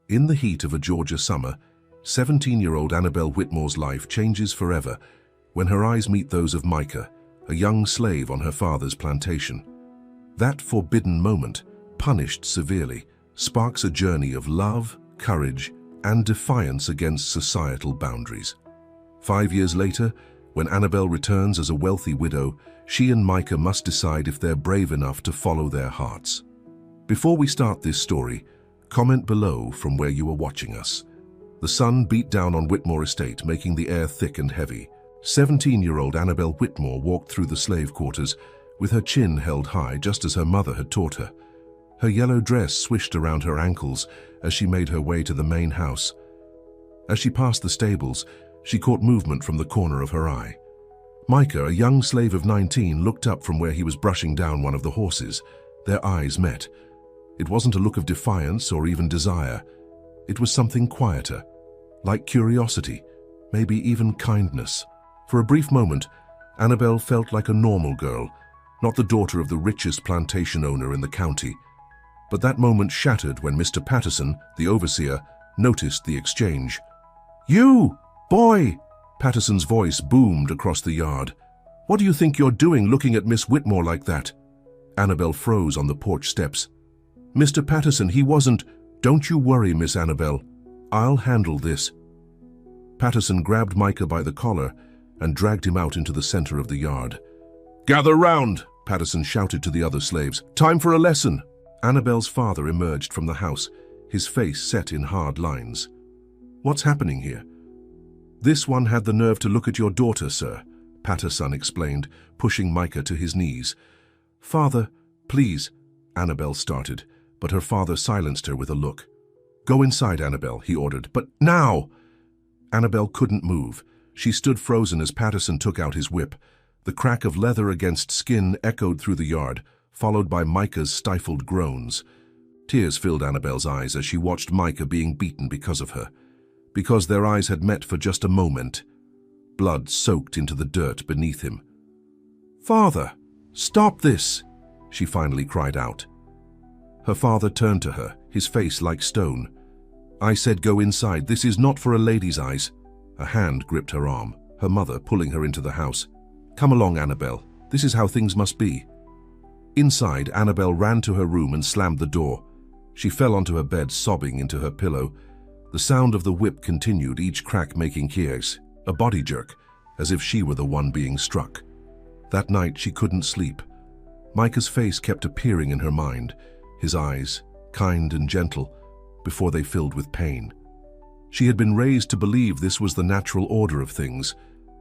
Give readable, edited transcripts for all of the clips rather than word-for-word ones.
In the heat of a Georgia summer, 17-year-old Annabelle Whitmore's life changes forever when her eyes meet those of Micah, a young slave on her father's plantation. That forbidden moment, punished severely, sparks a journey of love, courage, and defiance against societal boundaries. 5 years later, when Annabelle returns as a wealthy widow, she and Micah must decide if they're brave enough to follow their hearts. Before we start this story, comment below from where you are watching us. The sun beat down on Whitmore Estate, making the air thick and heavy. 17-year-old Annabelle Whitmore walked through the slave quarters with her chin held high, just as her mother had taught her. Her yellow dress swished around her ankles as she made her way to the main house. As she passed the stables, she caught movement from the corner of her eye. Micah, a young slave of 19, looked up from where he was brushing down one of the horses. Their eyes met. It wasn't a look of defiance or even desire. It was something quieter, like curiosity, maybe even kindness. For a brief moment, Annabelle felt like a normal girl, not the daughter of the richest plantation owner in the county. But that moment shattered when Mr. Patterson, the overseer, noticed the exchange. "You, boy!" Patterson's voice boomed across the yard. "What do you think you're doing looking at Miss Whitmore like that?" Annabelle froze on the porch steps. "Mr. Patterson, he wasn't—" "Don't you worry, Miss Annabelle. I'll handle this." Patterson grabbed Micah by the collar and dragged him out into the center of the yard. "Gather round!" Patterson shouted to the other slaves. "Time for a lesson!" Annabelle's father emerged from the house, his face set in hard lines. "What's happening here?" "This one had the nerve to look at your daughter, sir," Patterson explained, pushing Micah to his knees. "Father, please," Annabelle started, but her father silenced her with a look. "Go inside, Annabelle," he ordered. "But now!" Annabelle couldn't move. She stood frozen as Patterson took out his whip. The crack of leather against skin echoed through the yard, followed by Micah's stifled groans. Tears filled Annabelle's eyes as she watched Micah being beaten because of her. Because their eyes had met for just a moment. Blood soaked into the dirt beneath him. "Father, stop this!" she finally cried out. Her father turned to her, his face like stone. "I said go inside. This is not for a lady's eyes." A hand gripped her arm, her mother pulling her into the house. "Come along, Annabelle. This is how things must be." Inside, Annabelle ran to her room and slammed the door. She fell onto her bed, sobbing into her pillow. The sound of the whip continued, each crack making hears, a body jerk, as if she were the one being struck. That night, she couldn't sleep. Micah's face kept appearing in her mind, his eyes, kind and gentle, before they filled with pain. She had been raised to believe this was the natural order of things,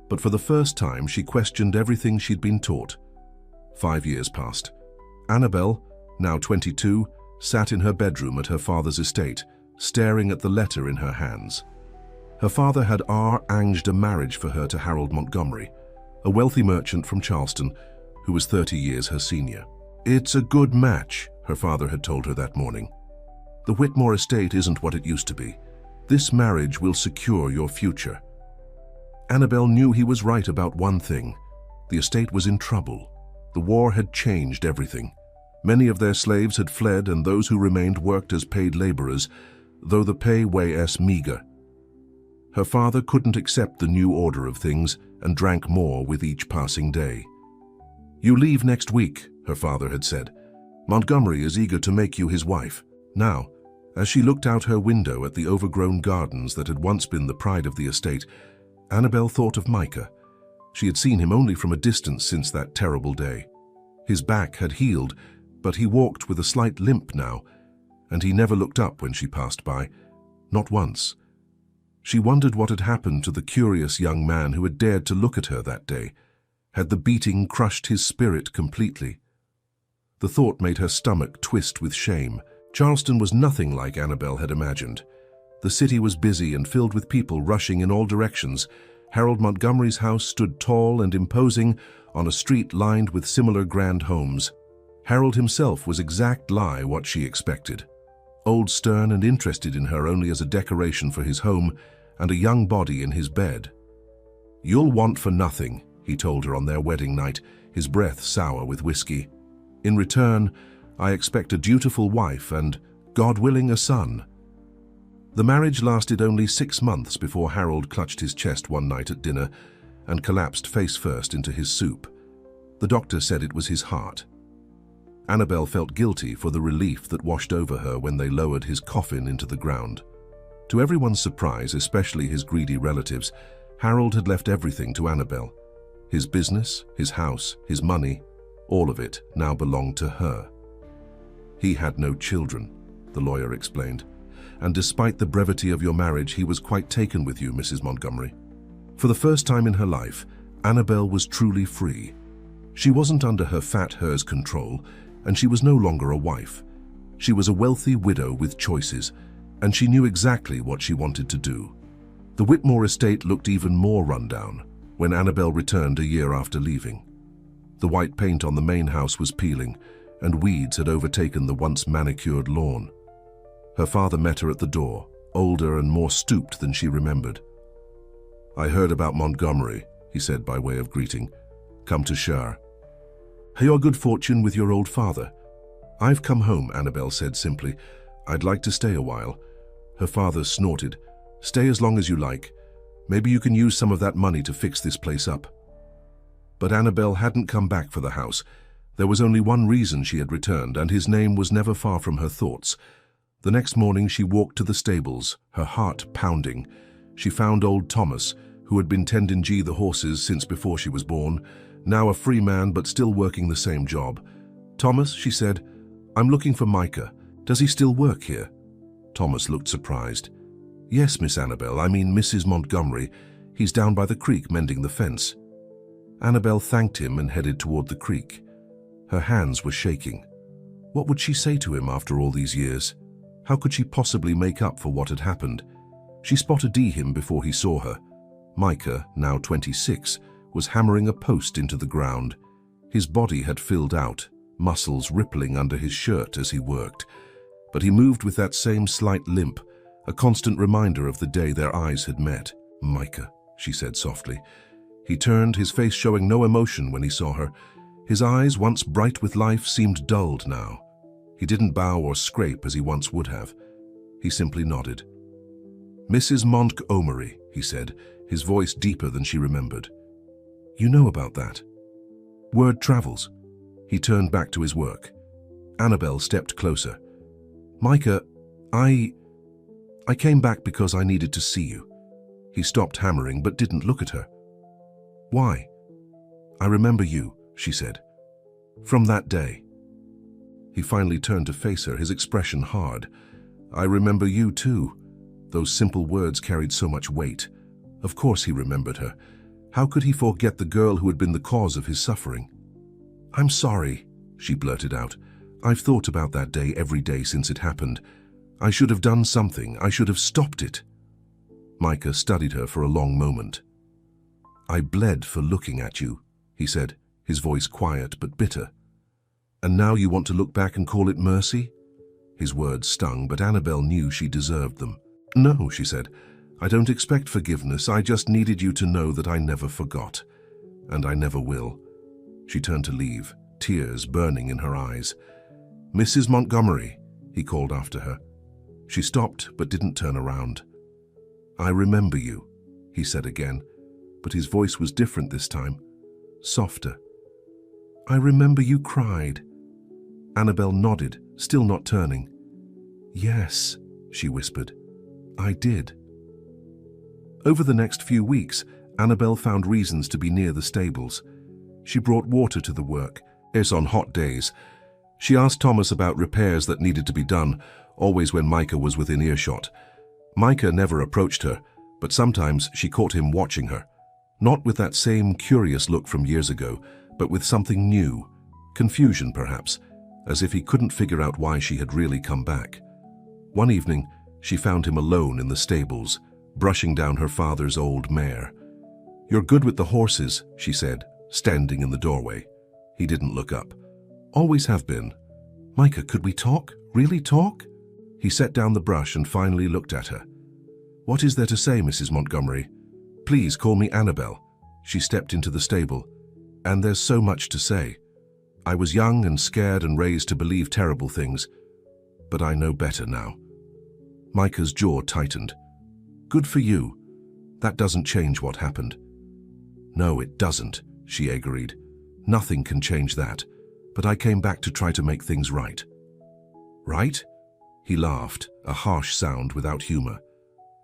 but for the first time, she questioned everything she'd been taught. 5 years passed. Annabelle, now 22, sat in her bedroom at her father's estate, staring at the letter in her hands. Her father had arranged a marriage for her to Harold Montgomery, a wealthy merchant from Charleston who was 30 years her senior. "It's a good match," her father had told her that morning. "The Whitmore estate isn't what it used to be. This marriage will secure your future." Annabelle knew he was right about one thing. The estate was in trouble. The war had changed everything. Many of their slaves had fled, and those who remained worked as paid laborers, though the pay was meager. Her father couldn't accept the new order of things and drank more with each passing day. "You leave next week," her father had said. "Montgomery is eager to make you his wife." Now, as she looked out her window at the overgrown gardens that had once been the pride of the estate, Annabelle thought of Micah. She had seen him only from a distance since that terrible day. His back had healed, but he walked with a slight limp now, and he never looked up when she passed by, not once. She wondered what had happened to the curious young man who had dared to look at her that day. Had the beating crushed his spirit completely? The thought made her stomach twist with shame. Charleston was nothing like Annabelle had imagined. The city was busy and filled with people rushing in all directions. Harold Montgomery's house stood tall and imposing on a street lined with similar grand homes. Harold himself was exactly what she expected. Old, stern, and interested in her only as a decoration for his home and a young body in his bed. "You'll want for nothing," he told her on their wedding night, his breath sour with whiskey. "In return, I expect a dutiful wife and, God willing, a son." The marriage lasted only 6 months before Harold clutched his chest one night at dinner and collapsed face first into his soup. The doctor said it was his heart. Annabel felt guilty for the relief that washed over her when they lowered his coffin into the ground. To everyone's surprise, especially his greedy relatives, Harold had left everything to Annabel. His business, his house, his money, all of it now belonged to her. He had no children, the lawyer explained, and despite the brevity of your marriage, he was quite taken with you, Mrs. Montgomery. For the first time in her life, Annabel was truly free. She wasn't under her fat her's control, and she was no longer a wife. She was a wealthy widow with choices, and she knew exactly what she wanted to do. The Whitmore estate looked even more rundown when Annabel returned a year after leaving. The white paint on the main house was peeling, and weeds had overtaken the once manicured lawn. Her father met her at the door, older and more stooped than she remembered. "I heard about Montgomery," he said by way of greeting. "Come to share." "Your good fortune with your old father." "I've come home," Annabel said simply. "I'd like to stay a while." Her father snorted. "Stay as long as you like. Maybe you can use some of that money to fix this place up." But Annabel hadn't come back for the house. There was only one reason she had returned, and his name was never far from her thoughts. The next morning she walked to the stables, her heart pounding. She found old Thomas, who had been tending the horses since before she was born, now a free man but still working the same job. "Thomas," she said, "I'm looking for Micah. Does he still work here?" Thomas looked surprised. "Yes, Miss Annabel, I mean Mrs. Montgomery. He's down by the creek mending the fence." Annabel thanked him and headed toward the creek. Her hands were shaking. What would she say to him after all these years? How could she possibly make up for what had happened? She spotted him before he saw her. Micah, now 26, was hammering a post into the ground. His body had filled out, muscles rippling under his shirt as he worked. But he moved with that same slight limp, a constant reminder of the day their eyes had met. "Micah," she said softly. He turned, his face showing no emotion when he saw her. His eyes, once bright with life, seemed dulled now. He didn't bow or scrape as he once would have. He simply nodded. "Mrs. Montgomery," he said, his voice deeper than she remembered. "You know about that. Word travels." He turned back to his work. Annabel stepped closer. "Micah, I came back because I needed to see you." He stopped hammering but didn't look at her. "Why?" "I remember you," she said. "From that day." He finally turned to face her, his expression hard. "I remember you too." Those simple words carried so much weight. Of course he remembered her. How could he forget the girl who had been the cause of his suffering? "I'm sorry," she blurted out. "I've thought about that day every day since it happened. I should have done something. I should have stopped it." Micah studied her for a long moment. "I bled for looking at you," he said, his voice quiet but bitter. "And now you want to look back and call it mercy?" His words stung, but Annabel knew she deserved them. "No," she said. "I don't expect forgiveness. I just needed you to know that I never forgot. And I never will." She turned to leave, tears burning in her eyes. "Mrs. Montgomery," he called after her. She stopped but didn't turn around. "I remember you," he said again, but his voice was different this time, softer. "I remember you cried." Annabel nodded, still not turning. "Yes," she whispered, "I did." Over the next few weeks, Annabel found reasons to be near the stables. She brought water to the work, as on hot days. She asked Thomas about repairs that needed to be done, always when Micah was within earshot. Micah never approached her, but sometimes she caught him watching her. Not with that same curious look from years ago, but with something new, confusion perhaps, as if he couldn't figure out why she had really come back. One evening, she found him alone in the stables, brushing down her father's old mare. "You're good with the horses," she said, standing in the doorway. He didn't look up. "Always have been." "Micah, could we talk? Really talk?" He set down the brush and finally looked at her. "What is there to say, Mrs. Montgomery? Please call me Annabel." She stepped into the stable. "And there's so much to say. I was young and scared and raised to believe terrible things, but I know better now." Micah's jaw tightened. Good for you. That doesn't change what happened. No, it doesn't, she agreed. Nothing can change that, but I came back to try to make things right. Right? He laughed, a harsh sound without humor.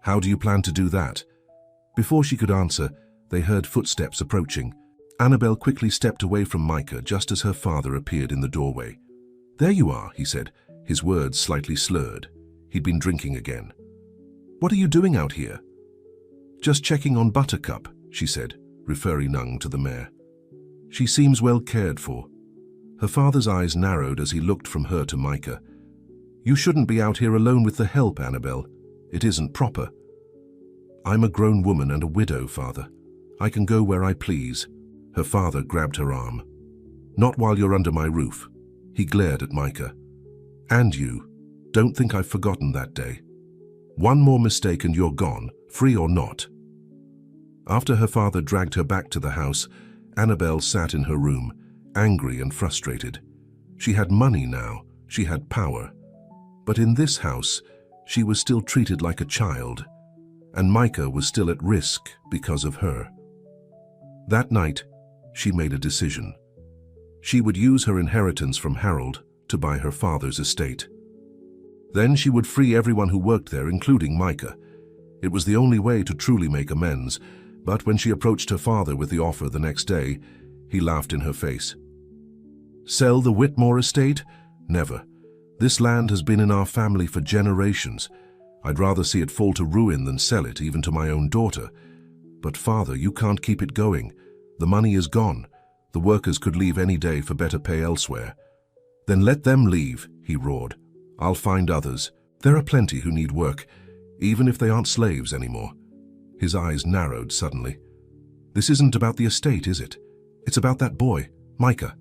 How do you plan to do that? Before she could answer, they heard footsteps approaching. Annabel quickly stepped away from Micah just as her father appeared in the doorway. There you are, he said, his words slightly slurred. He'd been drinking again. What are you doing out here? Just checking on Buttercup, she said, referring Nung to the mare. She seems well cared for. Her father's eyes narrowed as he looked from her to Micah. You shouldn't be out here alone with the help, Annabel. It isn't proper. I'm a grown woman and a widow, father. I can go where I please. Her father grabbed her arm. Not while you're under my roof. He glared at Micah. And you. Don't think I've forgotten that day. One more mistake and you're gone, free or not. After her father dragged her back to the house, Annabel sat in her room, angry and frustrated. She had money now, she had power. But in this house, she was still treated like a child, and Micah was still at risk because of her. That night, she made a decision. She would use her inheritance from Harold to buy her father's estate. Then she would free everyone who worked there, including Micah. It was the only way to truly make amends, but when she approached her father with the offer the next day, he laughed in her face. Sell the Whitmore estate? Never. This land has been in our family for generations. I'd rather see it fall to ruin than sell it, even to my own daughter. But father, you can't keep it going. The money is gone. The workers could leave any day for better pay elsewhere. Then let them leave, he roared. I'll find others. There are plenty who need work, even if they aren't slaves anymore. His eyes narrowed suddenly. This isn't about the estate, is it? It's about that boy, Micah.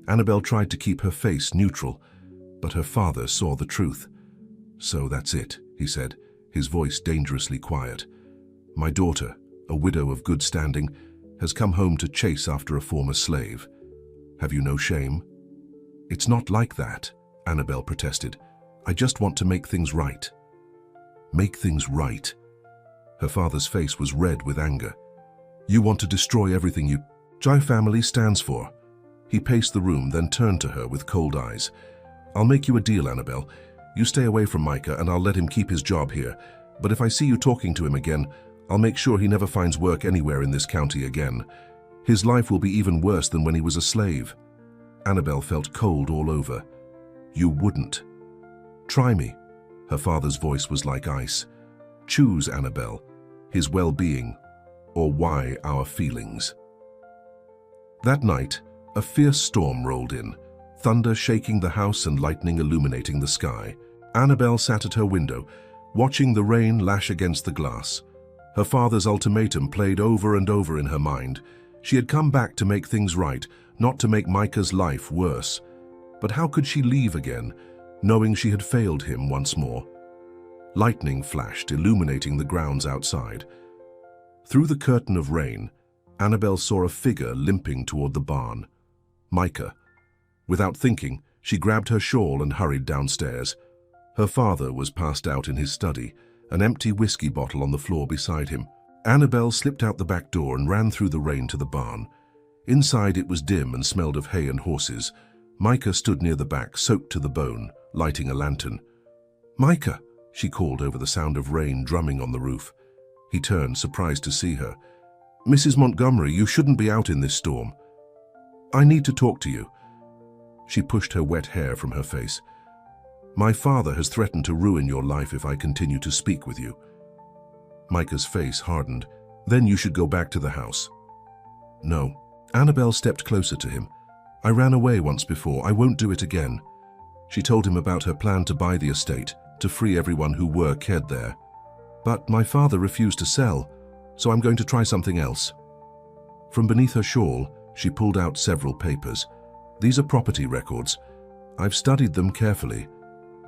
Annabel tried to keep her face neutral, but her father saw the truth. So that's it, he said, his voice dangerously quiet. My daughter, a widow of good standing, has come home to chase after a former slave. Have you no shame? It's not like that, Annabel protested. I just want to make things right. Make things right? Her father's face was red with anger. You want to destroy everything Jai family stands for. He paced the room, then turned to her with cold eyes. I'll make you a deal, Annabel. You stay away from Micah and I'll let him keep his job here. But if I see you talking to him again, I'll make sure he never finds work anywhere in this county again. His life will be even worse than when he was a slave. Annabel felt cold all over. You wouldn't. Try me. Her father's voice was like ice. Choose, Annabel, his well-being, or why our feelings. That night, a fierce storm rolled in, thunder shaking the house and lightning illuminating the sky. Annabel sat at her window, watching the rain lash against the glass. Her father's ultimatum played over and over in her mind. She had come back to make things right, not to make Micah's life worse. But how could she leave again, knowing she had failed him once more? Lightning flashed, illuminating the grounds outside. Through the curtain of rain, Annabel saw a figure limping toward the barn. Micah. Without thinking, she grabbed her shawl and hurried downstairs. Her father was passed out in his study, an empty whiskey bottle on the floor beside him. Annabel slipped out the back door and ran through the rain to the barn. Inside it was dim and smelled of hay and horses. Micah stood near the back, soaked to the bone, lighting a lantern. Micah, she called over the sound of rain drumming on the roof. He turned, surprised to see her. Mrs. Montgomery, you shouldn't be out in this storm. I need to talk to you. She pushed her wet hair from her face. My father has threatened to ruin your life if I continue to speak with you. Micah's face hardened. Then you should go back to the house. No. Annabel stepped closer to him. I ran away once before. I won't do it again. She told him about her plan to buy the estate, to free everyone who worked there. But my father refused to sell, so I'm going to try something else. From beneath her shawl, she pulled out several papers. These are property records. I've studied them carefully.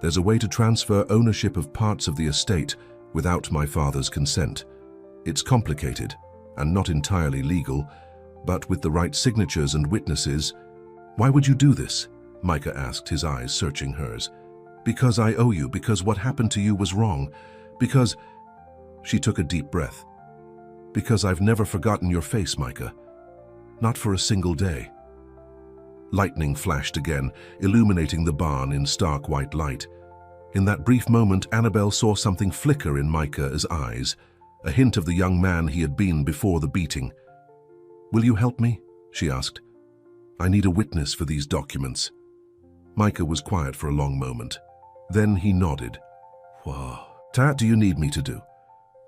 There's a way to transfer ownership of parts of the estate without my father's consent. It's complicated and not entirely legal, but with the right signatures and witnesses. Why would you do this? Micah asked, his eyes searching hers. Because I owe you, because what happened to you was wrong, because... She took a deep breath. Because I've never forgotten your face, Micah. Not for a single day. Lightning flashed again, illuminating the barn in stark white light. In that brief moment, Annabelle saw something flicker in Micah's eyes, a hint of the young man he had been before the beating. "Will you help me?" she asked. "I need a witness for these documents." Micah was quiet for a long moment. Then he nodded. "What do you need me to do?"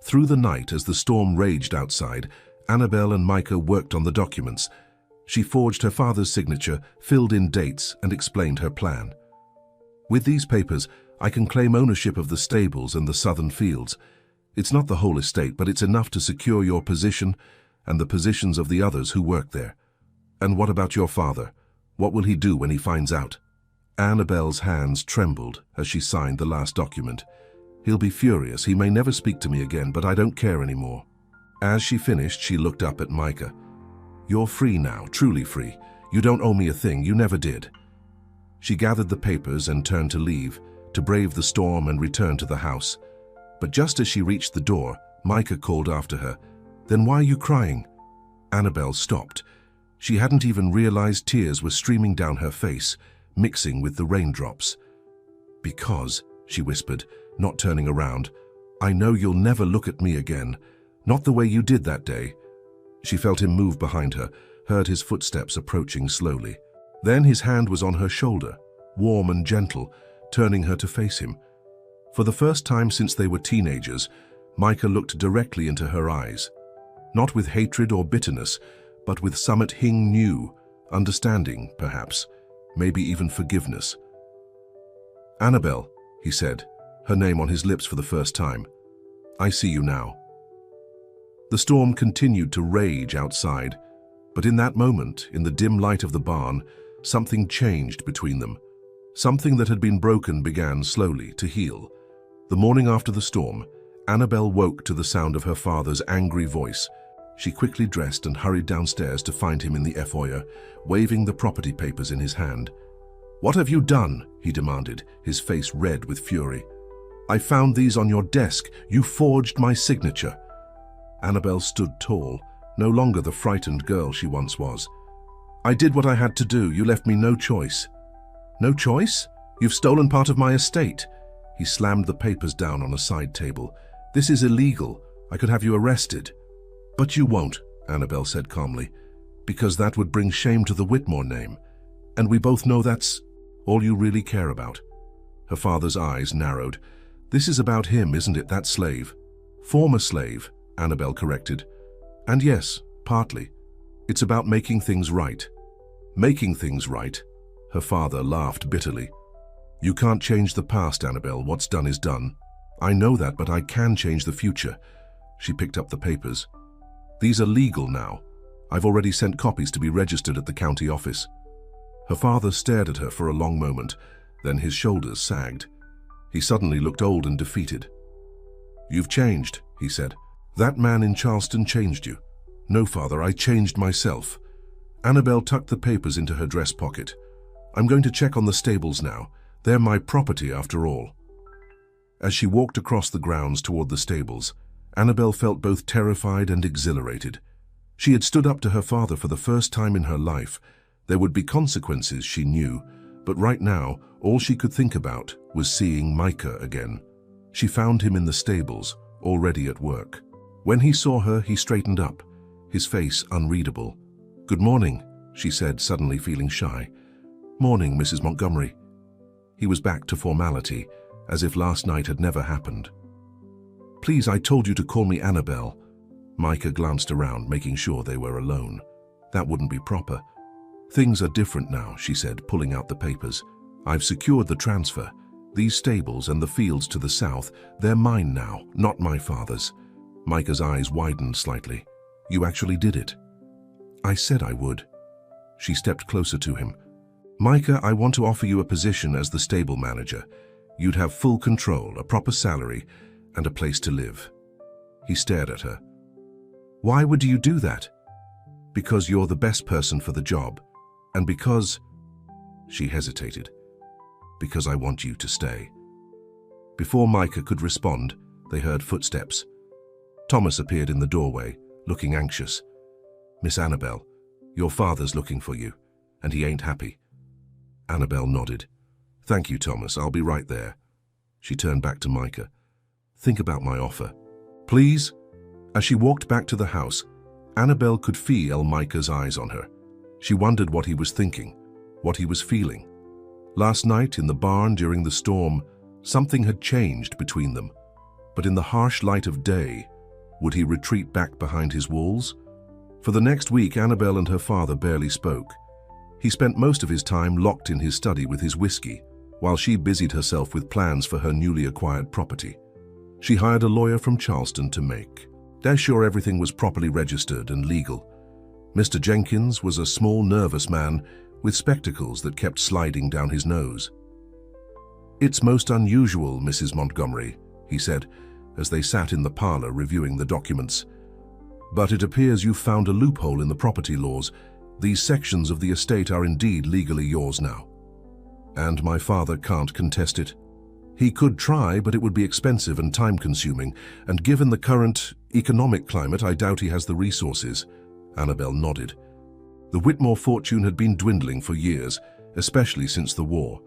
Through the night, as the storm raged outside, Annabelle and Micah worked on the documents. She forged her father's signature, filled in dates, and explained her plan. "With these papers, I can claim ownership of the stables and the southern fields. It's not the whole estate, but it's enough to secure your position and the positions of the others who work there. And what about your father? What will he do when he finds out?" Annabelle's hands trembled as she signed the last document. "He'll be furious. He may never speak to me again, but I don't care anymore." As she finished, she looked up at Micah. "You're free now, truly free. You don't owe me a thing. You never did." She gathered the papers and turned to leave, to brave the storm and return to the house. But just as she reached the door, Micah called after her. "Then why are you crying?" Annabelle stopped. She hadn't even realized tears were streaming down her face, mixing with the raindrops. "Because," she whispered, not turning around, "I know you'll never look at me again. Not the way you did that day." She felt him move behind her, heard his footsteps approaching slowly. Then his hand was on her shoulder, warm and gentle, turning her to face him. For the first time since they were teenagers, Micah looked directly into her eyes. Not with hatred or bitterness, but with something he knew, understanding, perhaps, maybe even forgiveness. "Annabelle," he said, her name on his lips for the first time. "I see you now." The storm continued to rage outside, but in that moment, in the dim light of the barn, something changed between them. Something that had been broken began slowly to heal. The morning after the storm, Annabelle woke to the sound of her father's angry voice. She quickly dressed and hurried downstairs to find him in the foyer, waving the property papers in his hand. "What have you done?" he demanded, his face red with fury. "I found these on your desk. You forged my signature." Annabelle stood tall, no longer the frightened girl she once was. "I did what I had to do. You left me no choice." "No choice? You've stolen part of my estate." He slammed the papers down on a side table. "This is illegal. I could have you arrested." "But you won't," Annabelle said calmly, "because that would bring shame to the Whitmore name. And we both know that's all you really care about." Her father's eyes narrowed. "This is about him, isn't it, that slave?" "Former slave," Annabelle corrected. "And yes, partly. It's about making things right." "Making things right?" Her father laughed bitterly. "You can't change the past, Annabelle. What's done is done. I know that, but I can change the future." She picked up the papers. "These are legal now. I've already sent copies to be registered at the county office." Her father stared at her for a long moment, then his shoulders sagged. He suddenly looked old and defeated. "You've changed," he said. "That man in Charleston changed you." "No, father, I changed myself." Annabelle tucked the papers into her dress pocket. "I'm going to check on the stables now. They're my property after all." As she walked across the grounds toward the stables, Annabelle felt both terrified and exhilarated. She had stood up to her father for the first time in her life. There would be consequences, she knew, but right now, all she could think about was seeing Micah again. She found him in the stables, already at work. When he saw her, he straightened up, his face unreadable. "Good morning," she said, suddenly feeling shy. "Morning, Mrs. Montgomery." He was back to formality, as if last night had never happened. "Please, I told you to call me Annabelle." Micah glanced around, making sure they were alone. That wouldn't be proper. "Things are different now," she said, pulling out the papers. "I've secured the transfer. These stables and the fields to the south, they're mine now, not my father's." Micah's eyes widened slightly. "You actually did it?" "I said I would." She stepped closer to him. "Micah, I want to offer you a position as the stable manager. You'd have full control, a proper salary, and a place to live." He stared at her. "Why would you do that?" "Because you're the best person for the job. And because..." She hesitated. Because I want you to stay." Before Micah could respond, they heard footsteps. Thomas appeared in the doorway, looking anxious. "Miss Annabel, your father's looking for you, and he ain't happy." Annabel nodded. "Thank you, Thomas. I'll be right there." She turned back to Micah. "Think about my offer, please." As she walked back to the house, Annabel could feel Micah's eyes on her. She wondered what he was thinking, what he was feeling. Last night in the barn during the storm, something had changed between them. But in the harsh light of day, would he retreat back behind his walls? For the next week, Annabel and her father barely spoke. He spent most of his time locked in his study with his whiskey, while she busied herself with plans for her newly acquired property. She hired a lawyer from Charleston to make sure everything was properly registered and legal. Mr. Jenkins was a small, nervous man with spectacles that kept sliding down his nose. "It's most unusual, Mrs. Montgomery," he said, as they sat in the parlor reviewing the documents. "But it appears you've found a loophole in the property laws. These sections of the estate are indeed legally yours now. And my father can't contest it. He could try, but it would be expensive and time-consuming, and given the current economic climate, I doubt he has the resources." Annabel nodded. The Whitmore fortune had been dwindling for years, especially since the war.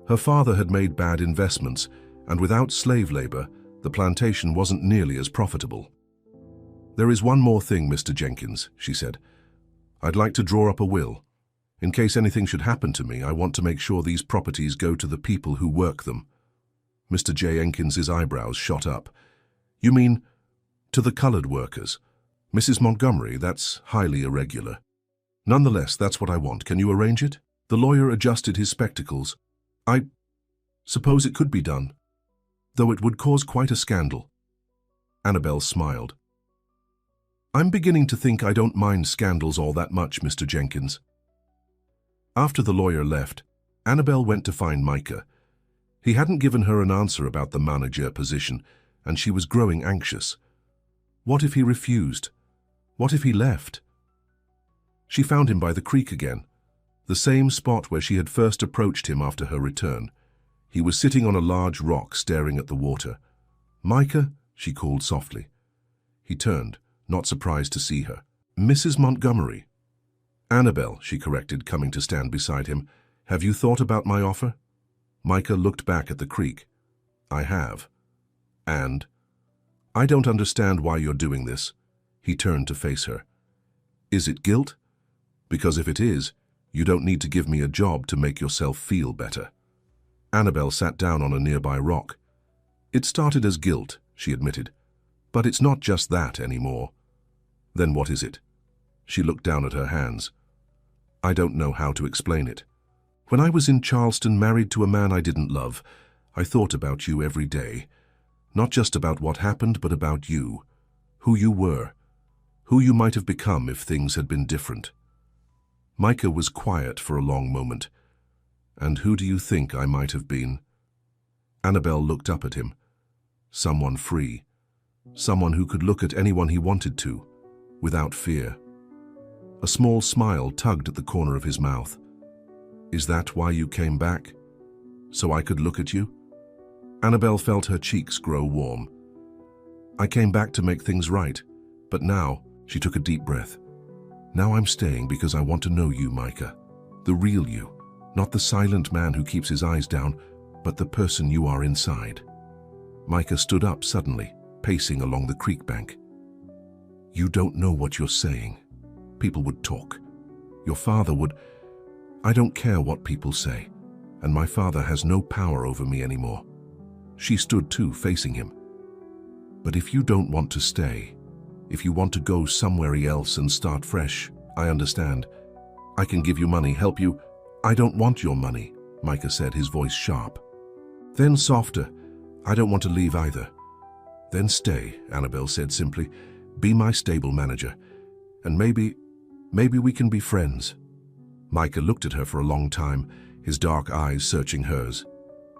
Her father had made bad investments, and without slave labor, the plantation wasn't nearly as profitable. "There is one more thing, Mr. Jenkins," she said. "I'd like to draw up a will. In case anything should happen to me, I want to make sure these properties go to the people who work them." Mr. Jenkins's eyebrows shot up. "You mean to the colored workers? Mrs. Montgomery, that's highly irregular. Nonetheless, that's what I want. Can you arrange it?" The lawyer adjusted his spectacles. "I suppose it could be done, though it would cause quite a scandal." Annabel smiled. "I'm beginning to think I don't mind scandals all that much, Mr. Jenkins." After the lawyer left, Annabel went to find Micah. He hadn't given her an answer about the manager position, and she was growing anxious. What if he refused? What if he left? She found him by the creek again, the same spot where she had first approached him after her return. He was sitting on a large rock staring at the water. "Micah," she called softly. He turned, not surprised to see her. "Mrs. Montgomery." "Annabel," she corrected, coming to stand beside him. "Have you thought about my offer?" Micah looked back at the creek. "I have. And I don't understand why you're doing this." He turned to face her. "Is it guilt? Because if it is, you don't need to give me a job to make yourself feel better." Annabel sat down on a nearby rock. "It started as guilt," she admitted. "But it's not just that anymore." "Then what is it?" She looked down at her hands. "I don't know how to explain it. When I was in Charleston, married to a man I didn't love, I thought about you every day. Not just about what happened, but about you, who you were, who you might have become if things had been different." Micah was quiet for a long moment. "And who do you think I might have been?" Annabel looked up at him. Someone free. Someone who could look at anyone he wanted to, without fear. A small smile tugged at the corner of his mouth. "Is that why you came back? So I could look at you?" Annabel felt her cheeks grow warm. "I came back to make things right, but now," she took a deep breath, "now I'm staying because I want to know you, Micah. The real you, not the silent man who keeps his eyes down, but the person you are inside." Micah stood up suddenly, pacing along the creek bank. "You don't know what you're saying. People would talk. Your father would. I don't care what people say, and my father has no power over me anymore." She stood too, facing him. "But if you don't want to stay, if you want to go somewhere else and start fresh, I understand. I can give you money, help you." "I don't want your money," Micah said, his voice sharp. Then softer, "I don't want to leave either." "Then stay," Annabel said simply. "Be my stable manager, and maybe we can be friends." Micah looked at her for a long time, his dark eyes searching hers.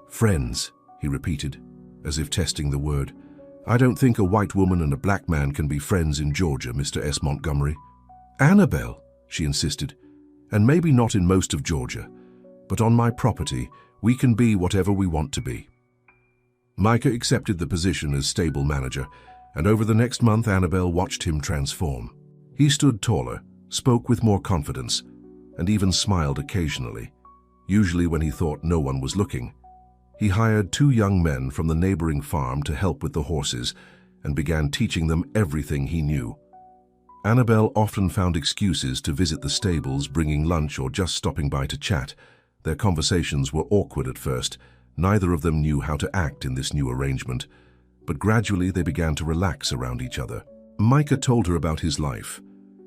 "Friends," he repeated, as if testing the word. "I don't think a white woman and a black man can be friends in Georgia, Mr. S. Montgomery." "Annabel," she insisted, "and maybe not in most of Georgia, but on my property, We can be whatever we want to be. Micah accepted the position as stable manager, and over the next month Annabelle watched him transform. He stood taller, spoke with more confidence, and even smiled occasionally, usually when he thought no one was looking. He hired 2 young men from the neighboring farm to help with the horses and began teaching them everything he knew. Annabelle often found excuses to visit the stables, bringing lunch or just stopping by to chat. Their conversations were awkward at first. Neither of them knew how to act in this new arrangement, but gradually they began to relax around each other. Micah told her about his life,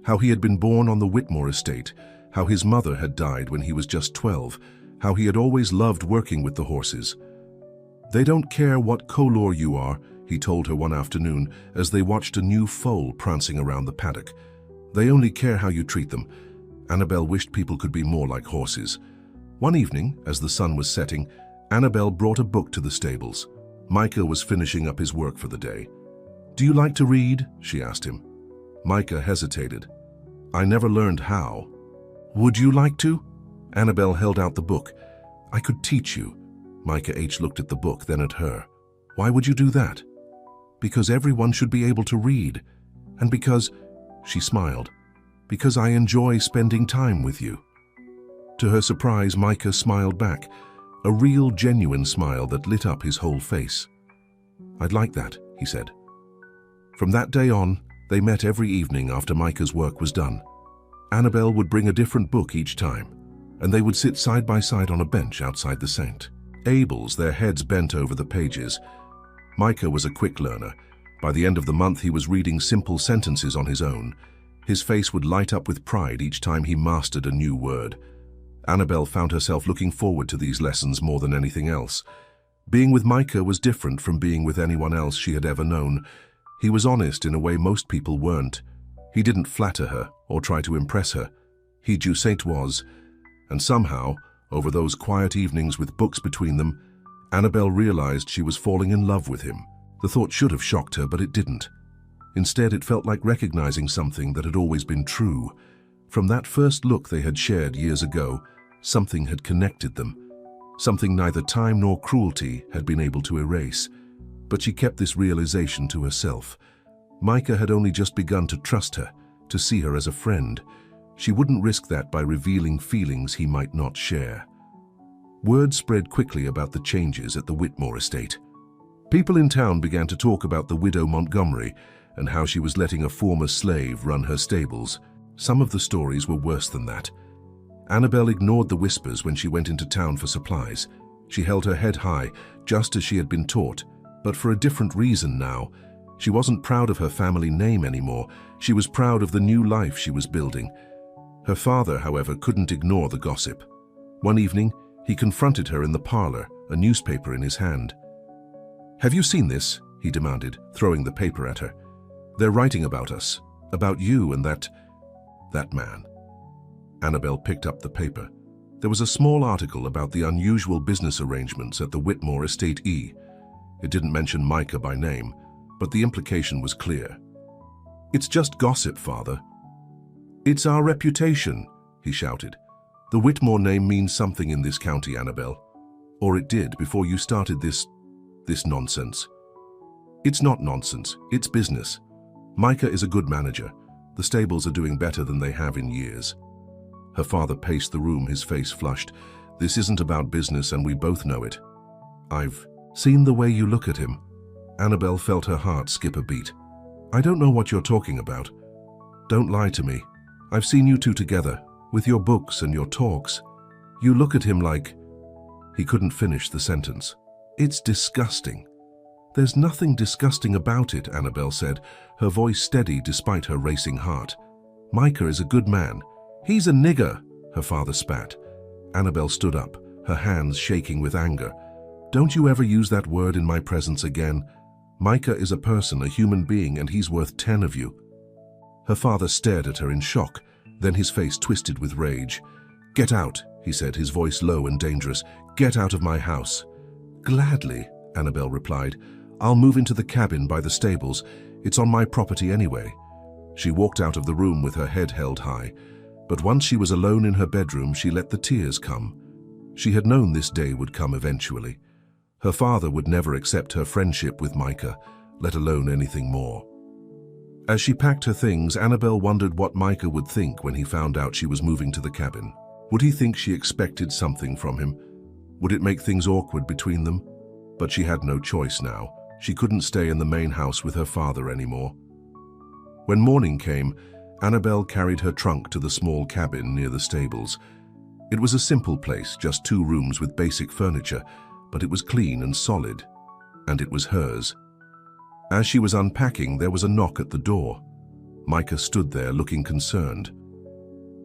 how he had been born on the Whitmore estate, how his mother had died when he was just 12, how he had always loved working with the horses. "They don't care what color you are," he told her one afternoon as they watched a new foal prancing around the paddock. "They only care how you treat them." Annabelle wished people could be more like horses. One evening, as the sun was setting, Annabelle brought a book to the stables. Micah was finishing up his work for the day. "Do you like to read?" she asked him. Micah hesitated. "I never learned how." "Would you like to?" Annabelle held out the book. "I could teach you." Micah H. looked at the book, then at her. "Why would you do that?" "Because everyone should be able to read. And because," she smiled, "because I enjoy spending time with you." To her surprise, Micah smiled back, a real, genuine smile that lit up his whole face. "I'd like that," he said. From that day on, they met every evening after Micah's work was done. Annabelle would bring a different book each time, and they would sit side by side on a bench outside the St. Abel's, their heads bent over the pages. Micah was a quick learner. By the end of the month, he was reading simple sentences on his own. His face would light up with pride each time he mastered a new word. Annabelle found herself looking forward to these lessons more than anything else. Being with Micah was different from being with anyone else she had ever known. He was honest in a way most people weren't. He didn't flatter her or try to impress her. He just was. And somehow, over those quiet evenings with books between them, Annabelle realized she was falling in love with him. The thought should have shocked her, but it didn't. Instead, it felt like recognizing something that had always been true. From that first look they had shared years ago, something had connected them. Something neither time nor cruelty had been able to erase. But she kept this realization to herself. Micah had only just begun to trust her, to see her as a friend. She wouldn't risk that by revealing feelings he might not share. Word spread quickly about the changes at the Whitmore estate. People in town began to talk about the widow Montgomery and how she was letting a former slave run her stables. Some of the stories were worse than that. Annabelle ignored the whispers when she went into town for supplies. She held her head high, just as she had been taught, but for a different reason now. She wasn't proud of her family name anymore. She was proud of the new life she was building. Her father, however, couldn't ignore the gossip. One evening, he confronted her in the parlor, a newspaper in his hand. "Have you seen this?" he demanded, throwing the paper at her. "They're writing about us, about you and that man." Annabelle picked up the paper. There was a small article about the unusual business arrangements at the Whitmore Estate E. It didn't mention Micah by name, but the implication was clear. "It's just gossip, Father." "It's our reputation," he shouted. "The Whitmore name means something in this county, Annabelle. Or it did before you started this nonsense." "It's not nonsense, it's business. Micah is a good manager. The stables are doing better than they have in years." Her father paced the room, his face flushed. "This isn't about business, and we both know it." "I've seen the way you look at him." Annabelle felt her heart skip a beat. "I don't know what you're talking about. Don't lie to me. I've seen you two together, with your books and your talks. You look at him like—" He couldn't finish the sentence. "It's disgusting." "There's nothing disgusting about it," Annabelle said, her voice steady despite her racing heart. "Micah is a good man." "He's a nigger," her father spat. Annabelle stood up, her hands shaking with anger. "Don't you ever use that word in my presence again. Micah is a person, a human being, and he's worth 10 of you." Her father stared at her in shock, then his face twisted with rage. "Get out," he said, his voice low and dangerous. "Get out of my house." "Gladly," Annabelle replied. "I'll move into the cabin by the stables. It's on my property anyway." She walked out of the room with her head held high. But once she was alone in her bedroom, she let the tears come. She had known this day would come eventually. Her father would never accept her friendship with Micah, let alone anything more. As she packed her things, Annabelle wondered what Micah would think when he found out she was moving to the cabin. Would he think she expected something from him? Would it make things awkward between them? But she had no choice now. She couldn't stay in the main house with her father anymore. When morning came, Annabelle carried her trunk to the small cabin near the stables. It was a simple place, just 2 rooms with basic furniture, but it was clean and solid, and it was hers. As she was unpacking, there was a knock at the door. Micah stood there looking concerned.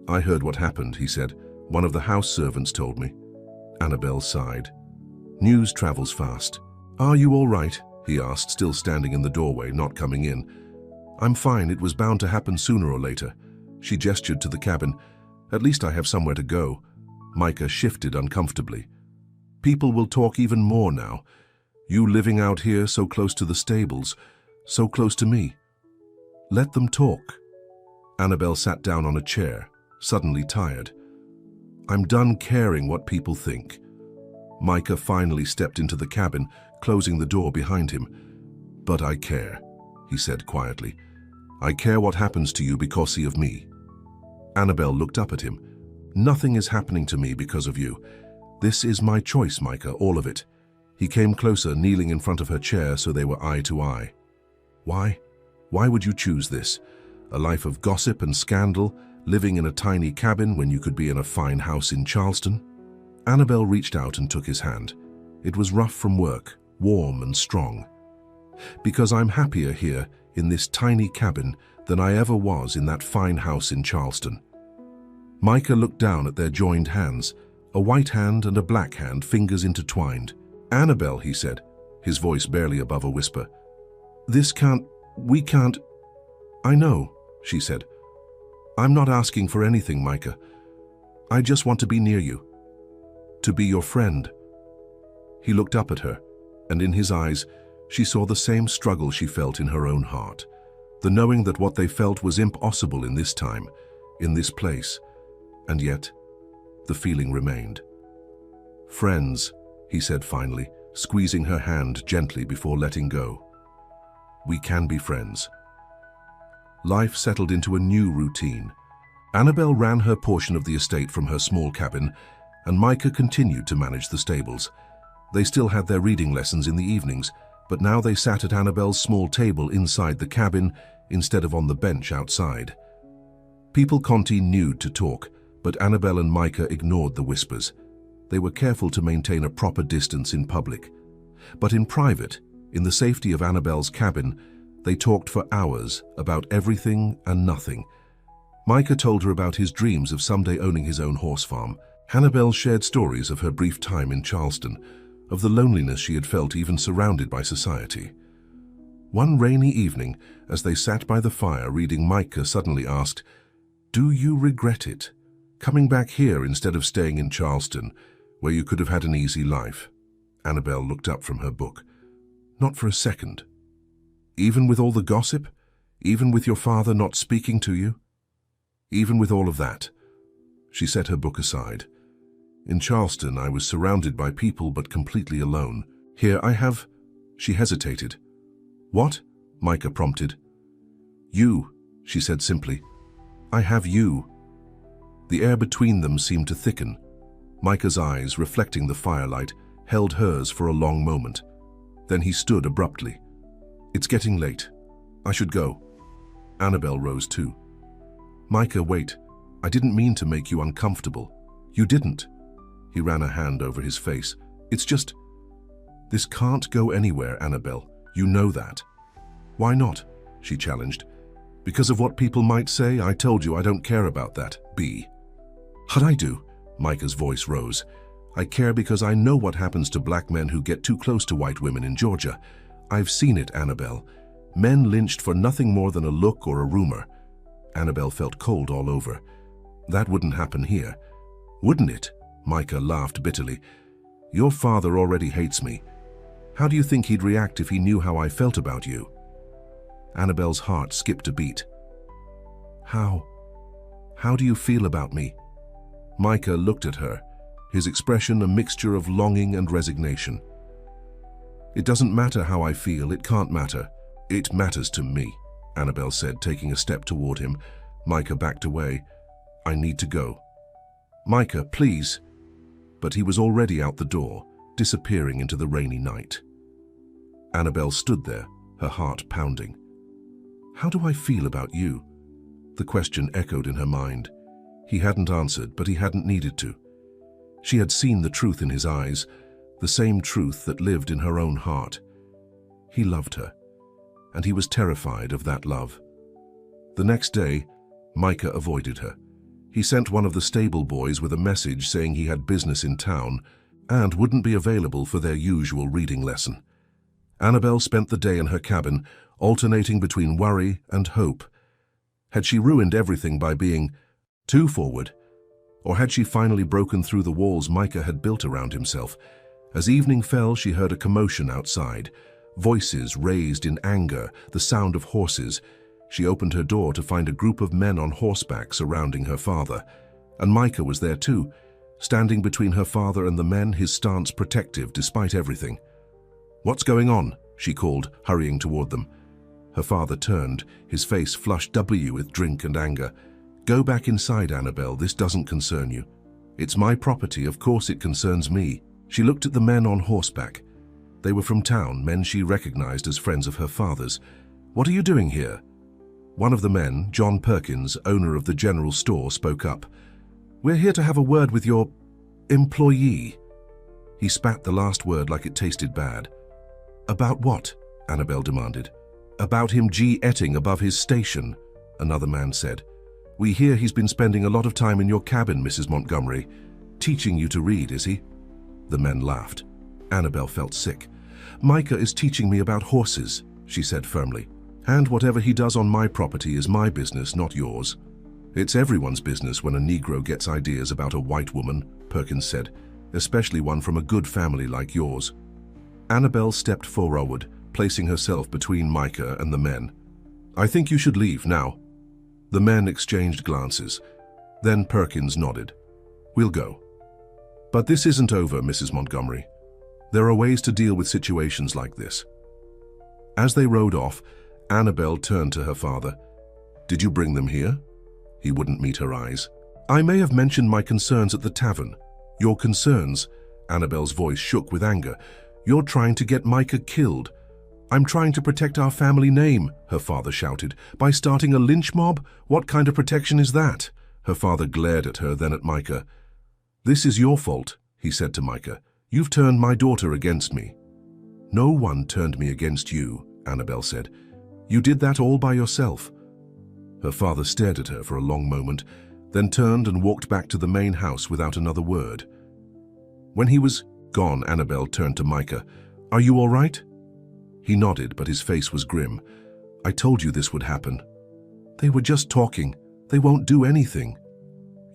"I heard what happened," he said. "One of the house servants told me." Annabelle sighed. "News travels fast." "Are you all right?" he asked, still standing in the doorway, not coming in. "I'm fine. It was bound to happen sooner or later." She gestured to the cabin. "At least I have somewhere to go." Micah shifted uncomfortably. "People will talk even more now. You living out here so close to the stables, so close to me. Let them talk." Annabelle sat down on a chair, suddenly tired. "I'm done caring what people think." Micah finally stepped into the cabin, closing the door behind him. "But I care," he said quietly. "I care what happens to you because of me." Annabelle looked up at him. "Nothing is happening to me because of you. This is my choice, Micah, all of it." He came closer, kneeling in front of her chair so they were eye to eye. "Why? Why would you choose this? A life of gossip and scandal, living in a tiny cabin when you could be in a fine house in Charleston?" Annabelle reached out and took his hand. It was rough from work, warm and strong. "Because I'm happier here in this tiny cabin than I ever was in that fine house in Charleston." Micah looked down at their joined hands, a white hand and a black hand, fingers intertwined. "Annabelle," he said, his voice barely above a whisper. We can't." "I know," she said. "I'm not asking for anything, Micah. I just want to be near you. To be your friend." He looked up at her, and in his eyes, she saw the same struggle she felt in her own heart. The knowing that what they felt was impossible in this time, in this place. And yet, the feeling remained. "Friends," he said finally, squeezing her hand gently before letting go. "We can be friends." Life settled into a new routine. Annabelle ran her portion of the estate from her small cabin, and Micah continued to manage the stables. They still had their reading lessons in the evenings, but now they sat at Annabelle's small table inside the cabin instead of on the bench outside. People continued to talk, but Annabelle and Micah ignored the whispers. They were careful to maintain a proper distance in public. But in private, in the safety of Annabelle's cabin, they talked for hours about everything and nothing. Micah told her about his dreams of someday owning his own horse farm. Annabelle shared stories of her brief time in Charleston, of the loneliness she had felt even surrounded by society. One rainy evening, as they sat by the fire reading, Micah suddenly asked, "Do you regret it? Coming back here instead of staying in Charleston, where you could have had an easy life?" Annabelle looked up from her book. "Not for a second." "Even with all the gossip? Even with your father not speaking to you? Even with all of that?" She set her book aside. "In Charleston, I was surrounded by people but completely alone. Here I have—" She hesitated. "What?" Micah prompted. "You," she said simply. "I have you." The air between them seemed to thicken. Micah's eyes, reflecting the firelight, held hers for a long moment. Then he stood abruptly. "It's getting late. I should go." Annabelle rose too. "Micah, wait. I didn't mean to make you uncomfortable." "You didn't." He ran a hand over his face. "It's just—" "This can't go anywhere, Annabelle. You know that." "Why not?" she challenged. "Because of what people might say? I told you I don't care about that, B." "But I do." Micah's voice rose. "I care because I know what happens to black men who get too close to white women in Georgia. I've seen it, Annabelle. Men lynched for nothing more than a look or a rumor." Annabelle felt cold all over. "That wouldn't happen here." "Wouldn't it?" Micah laughed bitterly. "Your father already hates me. How do you think he'd react if he knew how I felt about you?" Annabelle's heart skipped a beat. How do you feel about me?" Micah looked at her, his expression a mixture of longing and resignation. "It doesn't matter how I feel, it can't matter. It matters to me," Annabel said, taking a step toward him. Micah backed away. "I need to go." "Micah, please." But he was already out the door, disappearing into the rainy night. Annabel stood there, her heart pounding. "How do I feel about you?" The question echoed in her mind. He hadn't answered, but he hadn't needed to. She had seen the truth in his eyes, the same truth that lived in her own heart. He loved her, and he was terrified of that love. The next day, Micah avoided her. He sent one of the stable boys with a message saying he had business in town and wouldn't be available for their usual reading lesson. Annabel spent the day in her cabin, alternating between worry and hope. Had she ruined everything by being too forward? Or had she finally broken through the walls Micah had built around himself? As evening fell, she heard a commotion outside. Voices raised in anger, the sound of horses. She opened her door to find a group of men on horseback surrounding her father. And Micah was there too, standing between her father and the men, his stance protective despite everything. "What's going on?" she called, hurrying toward them. Her father turned, his face flushed with drink and anger. "Go back inside, Annabel. This doesn't concern you." "It's my property. Of course it concerns me." She looked at the men on horseback. They were from town, men she recognized as friends of her father's. "What are you doing here?" One of the men, John Perkins, owner of the general store, spoke up. "We're here to have a word with your employee." He spat the last word like it tasted bad. "About what?" Annabel demanded. "About him G-etting above his station," another man said. "We hear he's been spending a lot of time in your cabin, Mrs. Montgomery. Teaching you to read, is he?" The men laughed. Annabel felt sick. "Micah is teaching me about horses," she said firmly. "And whatever he does on my property is my business, not yours." "It's everyone's business when a Negro gets ideas about a white woman," Perkins said, "especially one from a good family like yours." Annabel stepped forward, placing herself between Micah and the men. "I think you should leave now." The men exchanged glances. Then Perkins nodded. "We'll go." "But this isn't over, Mrs. Montgomery. There are ways to deal with situations like this." As they rode off, Annabel turned to her father. "Did you bring them here?" He wouldn't meet her eyes. "I may have mentioned my concerns at the tavern." "Your concerns?" Annabel's voice shook with anger. "You're trying to get Micah killed." "I'm trying to protect our family name," her father shouted. "By starting a lynch mob? What kind of protection is that?" Her father glared at her, then at Micah. "This is your fault," he said to Micah. "You've turned my daughter against me." "No one turned me against you," Annabel said. "You did that all by yourself." Her father stared at her for a long moment, then turned and walked back to the main house without another word. When he was gone, Annabel turned to Micah. "Are you all right?" He nodded, but his face was grim. "I told you this would happen." "They were just talking. They won't do anything."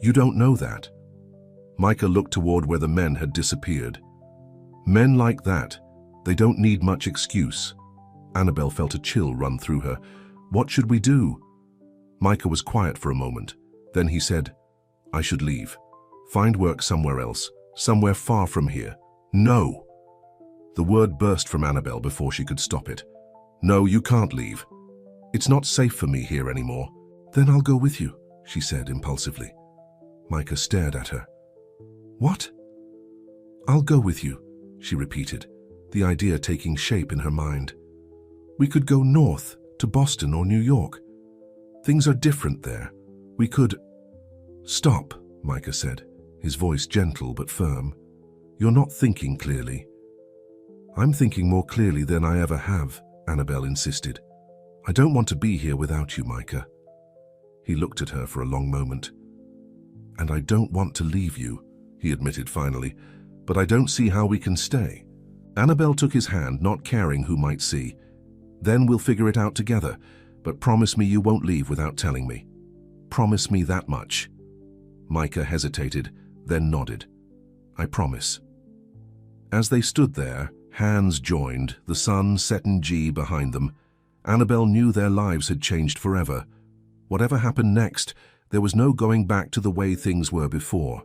"You don't know that." Micah looked toward where the men had disappeared. "Men like that, they don't need much excuse." Annabel felt a chill run through her. "What should we do?" Micah was quiet for a moment. Then he said, "I should leave. Find work somewhere else, somewhere far from here." "No!" The word burst from Annabel before she could stop it. "No, you can't leave. It's not safe for me here anymore." "Then I'll go with you," she said impulsively. Micah stared at her. "What?" "I'll go with you," she repeated, the idea taking shape in her mind. "We could go north to Boston or New York. Things are different there. We could—" "Stop," Micah said, his voice gentle but firm. "You're not thinking clearly." "I'm thinking more clearly than I ever have," Annabel insisted. "I don't want to be here without you, Micah." He looked at her for a long moment. "And I don't want to leave you," he admitted finally, "but I don't see how we can stay." Annabel took his hand, not caring who might see. "Then we'll figure it out together, but promise me you won't leave without telling me. Promise me that much." Micah hesitated, then nodded. "I promise." As they stood there, hands joined, the sun set in G behind them, Annabel knew their lives had changed forever. Whatever happened next, there was no going back to the way things were before.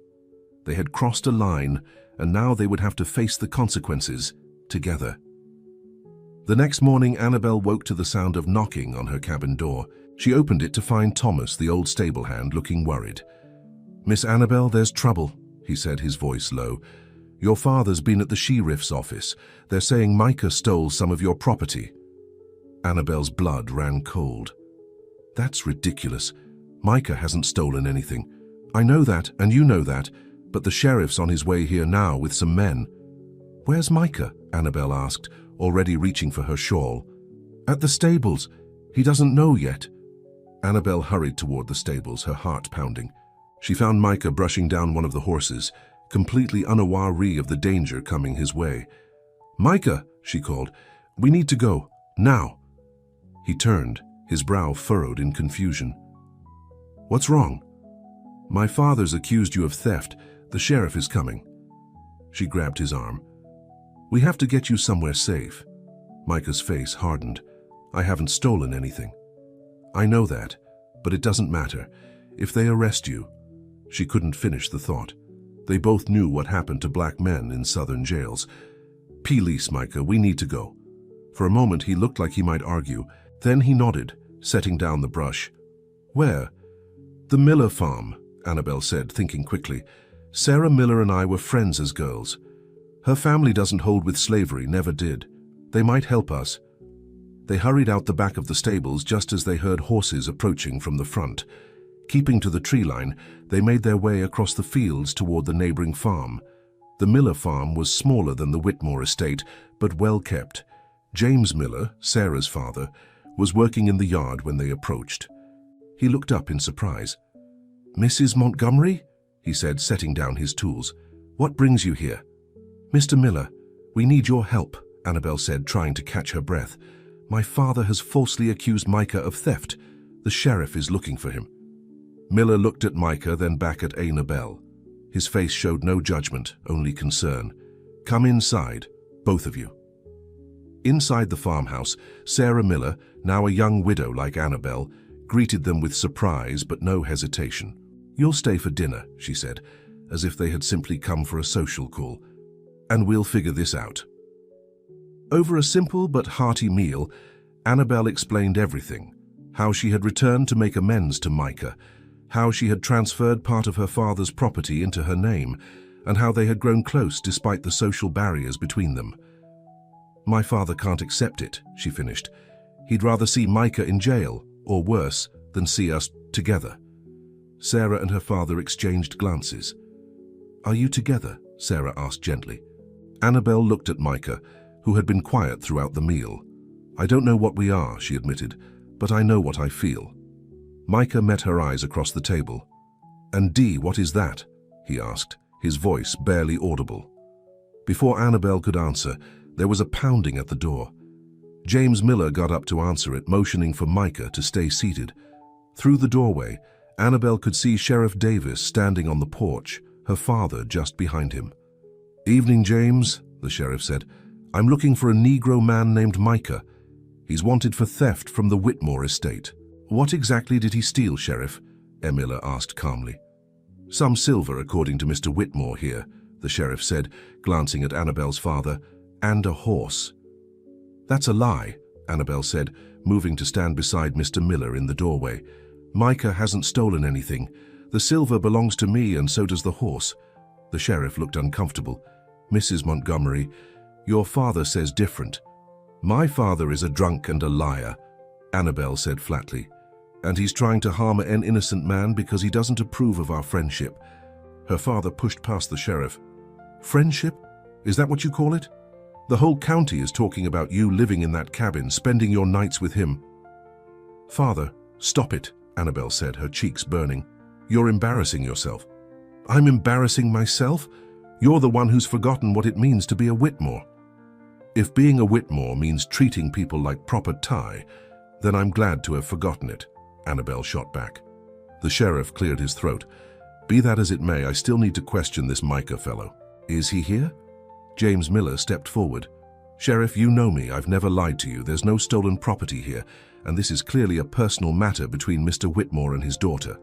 They had crossed a line, and now they would have to face the consequences together. The next morning, Annabel woke to the sound of knocking on her cabin door. She opened it to find Thomas, the old stable hand, looking worried. "Miss Annabel, there's trouble," he said, his voice low. "Your father's been at the sheriff's office. They're saying Micah stole some of your property." Annabel's blood ran cold. "That's ridiculous. Micah hasn't stolen anything. I know that, and you know that, but the sheriff's on his way here now with some men." "Where's Micah?" Annabel asked, already reaching for her shawl. "At the stables. He doesn't know yet." Annabel hurried toward the stables, her heart pounding. She found Micah brushing down one of the horses, completely unaware of the danger coming his way. "Micah," she called, "we need to go, now." He turned, his brow furrowed in confusion. "What's wrong?" "My father's accused you of theft. The sheriff is coming." She grabbed his arm. "We have to get you somewhere safe." Micah's face hardened. "I haven't stolen anything." "I know that, but it doesn't matter. If they arrest you—" She couldn't finish the thought. They both knew what happened to black men in southern jails. "Police, Micah, we need to go." For a moment he looked like he might argue. Then he nodded, setting down the brush. "Where?" "The Miller farm," Annabel said, thinking quickly. "Sarah Miller and I were friends as girls. Her family doesn't hold with slavery, never did. They might help us." They hurried out the back of the stables just as they heard horses approaching from the front. Keeping to the tree line, they made their way across the fields toward the neighboring farm. The Miller farm was smaller than the Whitmore estate, but well kept. James Miller, Sarah's father, was working in the yard when they approached. He looked up in surprise. "Mrs. Montgomery?" he said, setting down his tools. "What brings you here?" "Mr. Miller, we need your help," Annabel said, trying to catch her breath. "My father has falsely accused Micah of theft. The sheriff is looking for him." Miller looked at Micah, then back at Annabel. His face showed no judgment, only concern. "Come inside, both of you." Inside the farmhouse, Sarah Miller, now a young widow like Annabel, greeted them with surprise but no hesitation. "You'll stay for dinner," she said, as if they had simply come for a social call. "And we'll figure this out." Over a simple but hearty meal, Annabel explained everything. How she had returned to make amends to Micah, how she had transferred part of her father's property into her name, and how they had grown close despite the social barriers between them. "My father can't accept it," she finished. "He'd rather see Micah in jail, or worse, than see us together." Sarah and her father exchanged glances. "Are you together?" Sarah asked gently. Annabel looked at Micah, who had been quiet throughout the meal. "I don't know what we are," she admitted, "but I know what I feel." Micah met her eyes across the table. "And Dee, what is that?" he asked, his voice barely audible. Before Annabel could answer, there was a pounding at the door. James Miller got up to answer it, motioning for Micah to stay seated. Through the doorway, Annabel could see Sheriff Davis standing on the porch, her father just behind him. "Evening, James," the sheriff said. "I'm looking for a Negro man named Micah. He's wanted for theft from the Whitmore estate." "What exactly did he steal, Sheriff?" Miller asked calmly. "Some silver, according to Mr. Whitmore here," the sheriff said, glancing at Annabel's father, "and a horse." "That's a lie," Annabel said, moving to stand beside Mr. Miller in the doorway. "Micah hasn't stolen anything. The silver belongs to me, and so does the horse." The sheriff looked uncomfortable. "Mrs. Montgomery, your father says different." "My father is a drunk and a liar," Annabel said flatly. "And he's trying to harm an innocent man because he doesn't approve of our friendship." Her father pushed past the sheriff. "Friendship? Is that what you call it? The whole county is talking about you living in that cabin, spending your nights with him." "Father, stop it," Annabel said, her cheeks burning. "You're embarrassing yourself." "I'm embarrassing myself? You're the one who's forgotten what it means to be a Whitmore." "If being a Whitmore means treating people like proper Thai, then I'm glad to have forgotten it," Annabel shot back. The sheriff cleared his throat. "Be that as it may, I still need to question this Micah fellow. Is he here?" James Miller stepped forward. "Sheriff, you know me. I've never lied to you. There's no stolen property here, and this is clearly a personal matter between Mr. Whitmore and his daughter.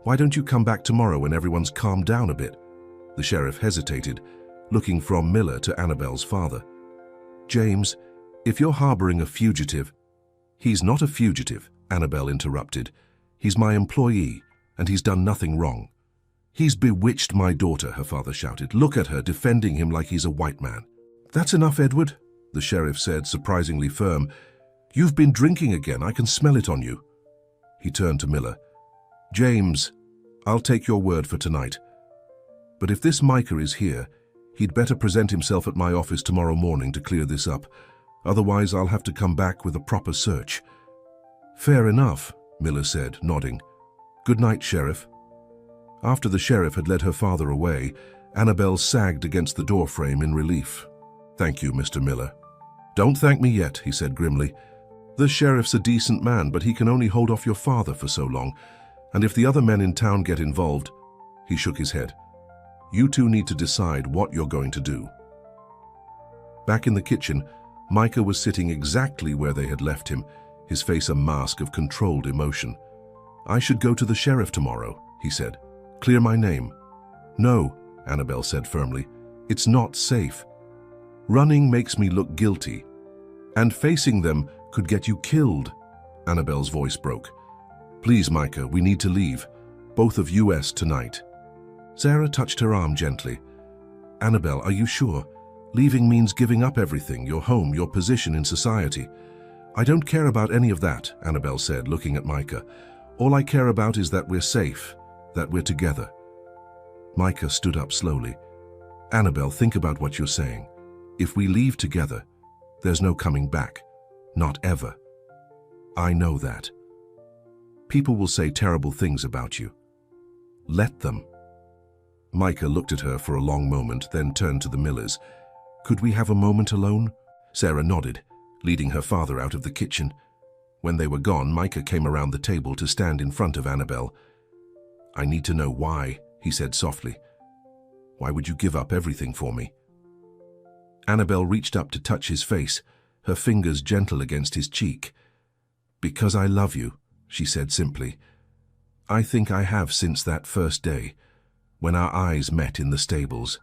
Why don't you come back tomorrow when everyone's calmed down a bit?" The sheriff hesitated, looking from Miller to Annabelle's father. "James, if you're harboring a fugitive—" "He's not a fugitive," Annabelle interrupted. "He's my employee, and he's done nothing wrong." "He's bewitched my daughter," her father shouted. "Look at her, defending him like he's a white man." "That's enough, Edward," the sheriff said, surprisingly firm. "You've been drinking again. I can smell it on you." He turned to Miller. "James, I'll take your word for tonight. But if this Micah is here, he'd better present himself at my office tomorrow morning to clear this up. Otherwise, I'll have to come back with a proper search." "Fair enough," Miller said, nodding. "Good night, Sheriff." After the sheriff had led her father away, Annabelle sagged against the doorframe in relief. "Thank you, Mr. Miller." "Don't thank me yet," he said grimly. "The sheriff's a decent man, but he can only hold off your father for so long. And if the other men in town get involved—" He shook his head. "You two need to decide what you're going to do." Back in the kitchen, Micah was sitting exactly where they had left him, his face a mask of controlled emotion. "I should go to the sheriff tomorrow," he said. "Clear my name." "No," Annabelle said firmly. "It's not safe. Running makes me look guilty. And facing them could get you killed." Annabelle's voice broke. "Please, Micah, we need to leave. Both of us tonight." Sarah touched her arm gently. "Annabelle, are you sure? Leaving means giving up everything, your home, your position in society." "I don't care about any of that," Annabelle said, looking at Micah. "All I care about is that we're safe, that we're together." Micah stood up slowly. "Annabelle, think about what you're saying. If we leave together, there's no coming back. Not ever. I know that. People will say terrible things about you. Let them." Micah looked at her for a long moment, then turned to the Millers. "Could we have a moment alone?" Sarah nodded, leading her father out of the kitchen. When they were gone, Micah came around the table to stand in front of Annabelle. "I need to know why," he said softly. "Why would you give up everything for me?" Annabelle reached up to touch his face, her fingers gentle against his cheek. "Because I love you," she said simply. "I think I have since that first day, when our eyes met in the stables,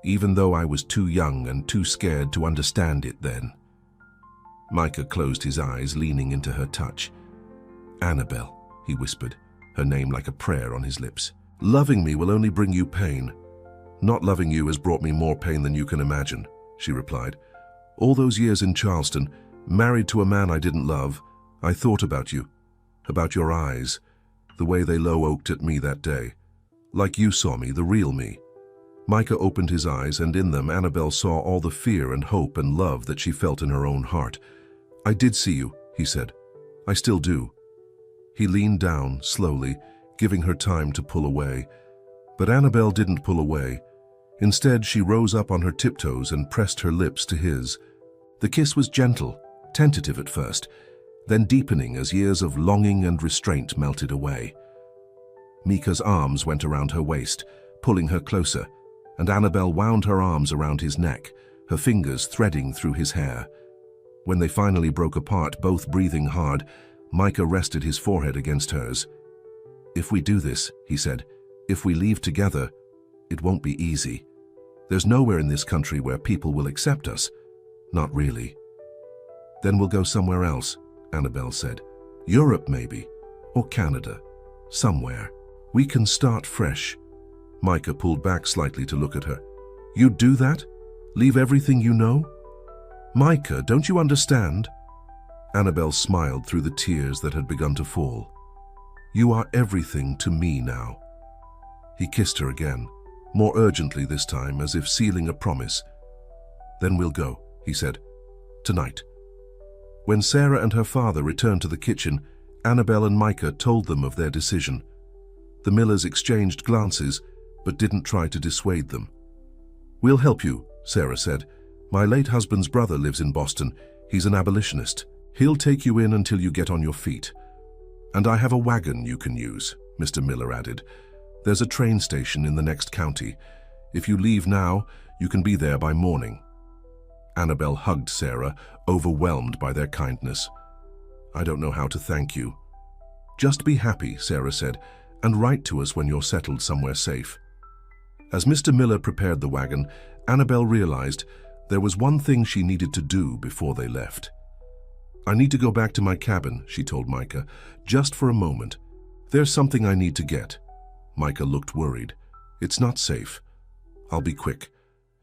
even though I was too young and too scared to understand it then." Micah closed his eyes, leaning into her touch. "Annabelle," he whispered, her name like a prayer on his lips. "Loving me will only bring you pain." "Not loving you has brought me more pain than you can imagine," she replied. "All those years in Charleston, married to a man I didn't love, I thought about you, about your eyes, the way they low-oaked at me that day. Like you saw me, the real me." Micah opened his eyes, and in them Annabelle saw all the fear and hope and love that she felt in her own heart. "I did see you," he said. "I still do." He leaned down, slowly, giving her time to pull away. But Annabelle didn't pull away. Instead, she rose up on her tiptoes and pressed her lips to his. The kiss was gentle, tentative at first, then deepening as years of longing and restraint melted away. Micah's arms went around her waist, pulling her closer, and Annabelle wound her arms around his neck, her fingers threading through his hair. When they finally broke apart, both breathing hard, Micah rested his forehead against hers. "If we do this," he said, "if we leave together, it won't be easy. There's nowhere in this country where people will accept us. Not really." "Then we'll go somewhere else," Annabelle said. "Europe, maybe, or Canada, somewhere. We can start fresh." Micah pulled back slightly to look at her. "You'd do that? Leave everything you know?" "Micah, don't you understand?" Annabelle smiled through the tears that had begun to fall. "You are everything to me now." He kissed her again, more urgently this time, as if sealing a promise. "Then we'll go," he said. "Tonight." When Sarah and her father returned to the kitchen, Annabelle and Micah told them of their decision. The Millers exchanged glances, but didn't try to dissuade them. "We'll help you," Sarah said. "My late husband's brother lives in Boston. He's an abolitionist. He'll take you in until you get on your feet. And I have a wagon you can use," Mr. Miller added. "There's a train station in the next county. If you leave now, you can be there by morning." Annabelle hugged Sarah, overwhelmed by their kindness. "I don't know how to thank you." "Just be happy," Sarah said, "and write to us when you're settled somewhere safe." As Mr. Miller prepared the wagon, Annabelle realized there was one thing she needed to do before they left. "I need to go back to my cabin," she told Micah, "just for a moment. There's something I need to get." Micah looked worried. "It's not safe. I'll be quick.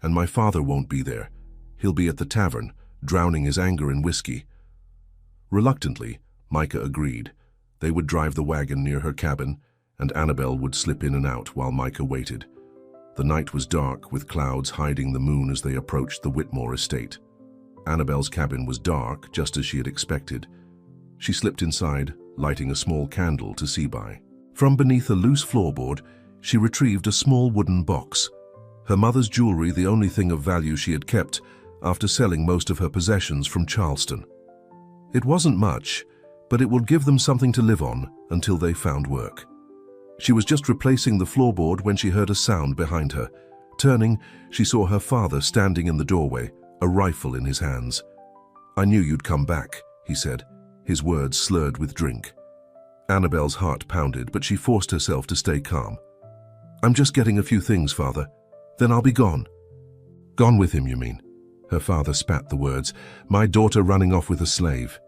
And my father won't be there. He'll be at the tavern, drowning his anger in whiskey." Reluctantly, Micah agreed. They would drive the wagon near her cabin, and Annabelle would slip in and out while Micah waited. The night was dark, with clouds hiding the moon as they approached the Whitmore estate. Annabelle's cabin was dark, just as she had expected. She slipped inside, lighting a small candle to see by. From beneath a loose floorboard, she retrieved a small wooden box. Her mother's jewelry, the only thing of value she had kept after selling most of her possessions from Charleston. It wasn't much, but it would give them something to live on until they found work. She was just replacing the floorboard when she heard a sound behind her. Turning, she saw her father standing in the doorway, a rifle in his hands. "I knew you'd come back," he said, his words slurred with drink. Annabelle's heart pounded, but she forced herself to stay calm. "I'm just getting a few things, Father. Then I'll be gone." "Gone with him, you mean?" Her father spat the words. "My daughter running off with a slave."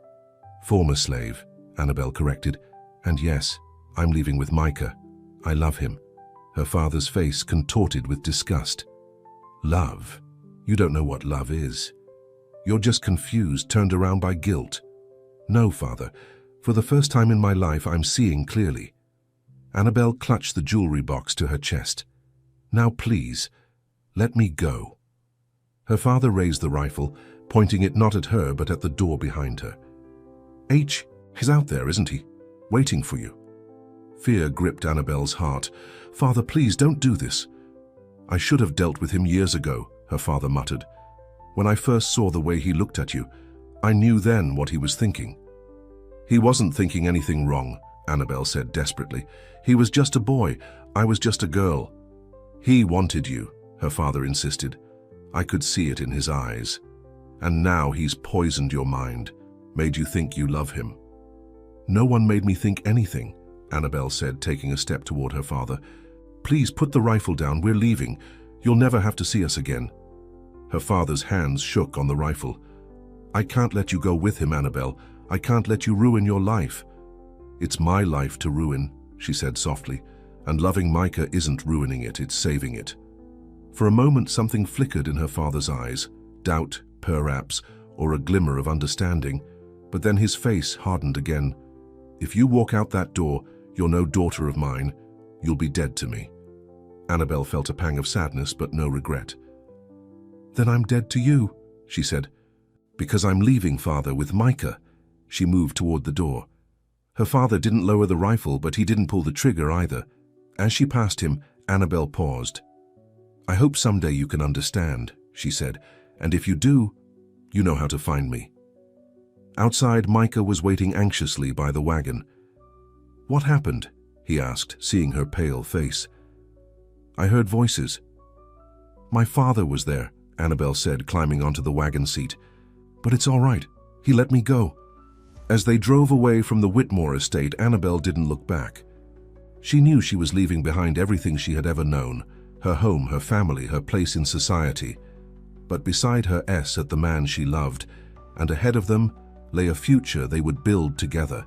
"Former slave," Annabelle corrected. "And yes, I'm leaving with Micah. I love him." Her father's face contorted with disgust. "Love? You don't know what love is. You're just confused, turned around by guilt." "No, Father. For the first time in my life, I'm seeing clearly." Annabelle clutched the jewelry box to her chest. "Now please, let me go." Her father raised the rifle, pointing it not at her but at the door behind her. He's out there, isn't he? Waiting for you." Fear gripped Annabelle's heart. "Father, please don't do this." "I should have dealt with him years ago," her father muttered. "When I first saw the way he looked at you, I knew then what he was thinking." "He wasn't thinking anything wrong," Annabelle said desperately. "He was just a boy. I was just a girl." "He wanted you," her father insisted. "I could see it in his eyes. And now he's poisoned your mind, made you think you love him." "No one made me think anything," Annabelle said, taking a step toward her father. "Please put the rifle down. We're leaving. You'll never have to see us again." Her father's hands shook on the rifle. "I can't let you go with him, Annabelle. I can't let you ruin your life." "It's my life to ruin," she said softly, "and loving Micah isn't ruining it, it's saving it." For a moment something flickered in her father's eyes, doubt, perhaps, or a glimmer of understanding, but then his face hardened again. "If you walk out that door, you're no daughter of mine. You'll be dead to me." Annabelle felt a pang of sadness, but no regret. "Then I'm dead to you," she said. "Because I'm leaving, Father, with Micah." She moved toward the door. Her father didn't lower the rifle, but he didn't pull the trigger either. As she passed him, Annabelle paused. "I hope someday you can understand," she said, "and if you do, you know how to find me." Outside, Micah was waiting anxiously by the wagon. "What happened?" he asked, seeing her pale face. "I heard voices." "My father was there," Annabelle said, climbing onto the wagon seat. "But it's all right. He let me go." As they drove away from the Whitmore estate, Annabelle didn't look back. She knew she was leaving behind everything she had ever known, her home, her family, her place in society. But beside her sat the man she loved, and ahead of them lay a future they would build together.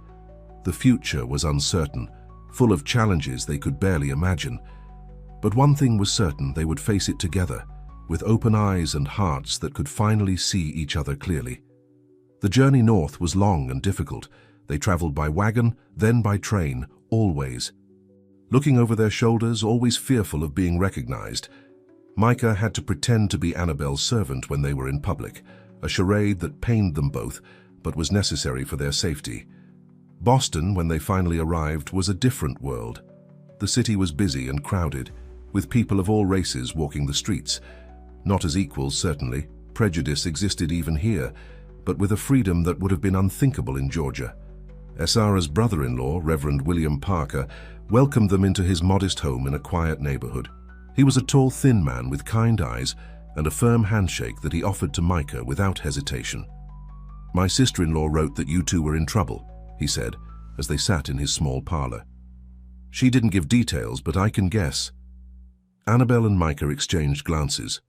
The future was uncertain, full of challenges they could barely imagine. But one thing was certain: they would face it together, with open eyes and hearts that could finally see each other clearly. The journey north was long and difficult. They traveled by wagon, then by train, always. Looking over their shoulders, always fearful of being recognized. Micah had to pretend to be Annabelle's servant when they were in public, a charade that pained them both, but was necessary for their safety. Boston, when they finally arrived, was a different world. The city was busy and crowded, with people of all races walking the streets. Not as equals, certainly. Prejudice existed even here, but with a freedom that would have been unthinkable in Georgia. Esara's brother-in-law, Reverend William Parker, welcomed them into his modest home in a quiet neighborhood. He was a tall, thin man with kind eyes and a firm handshake that he offered to Micah without hesitation. "My sister-in-law wrote that you two were in trouble," he said, as they sat in his small parlor. "She didn't give details, but I can guess." Annabel and Micah exchanged glances.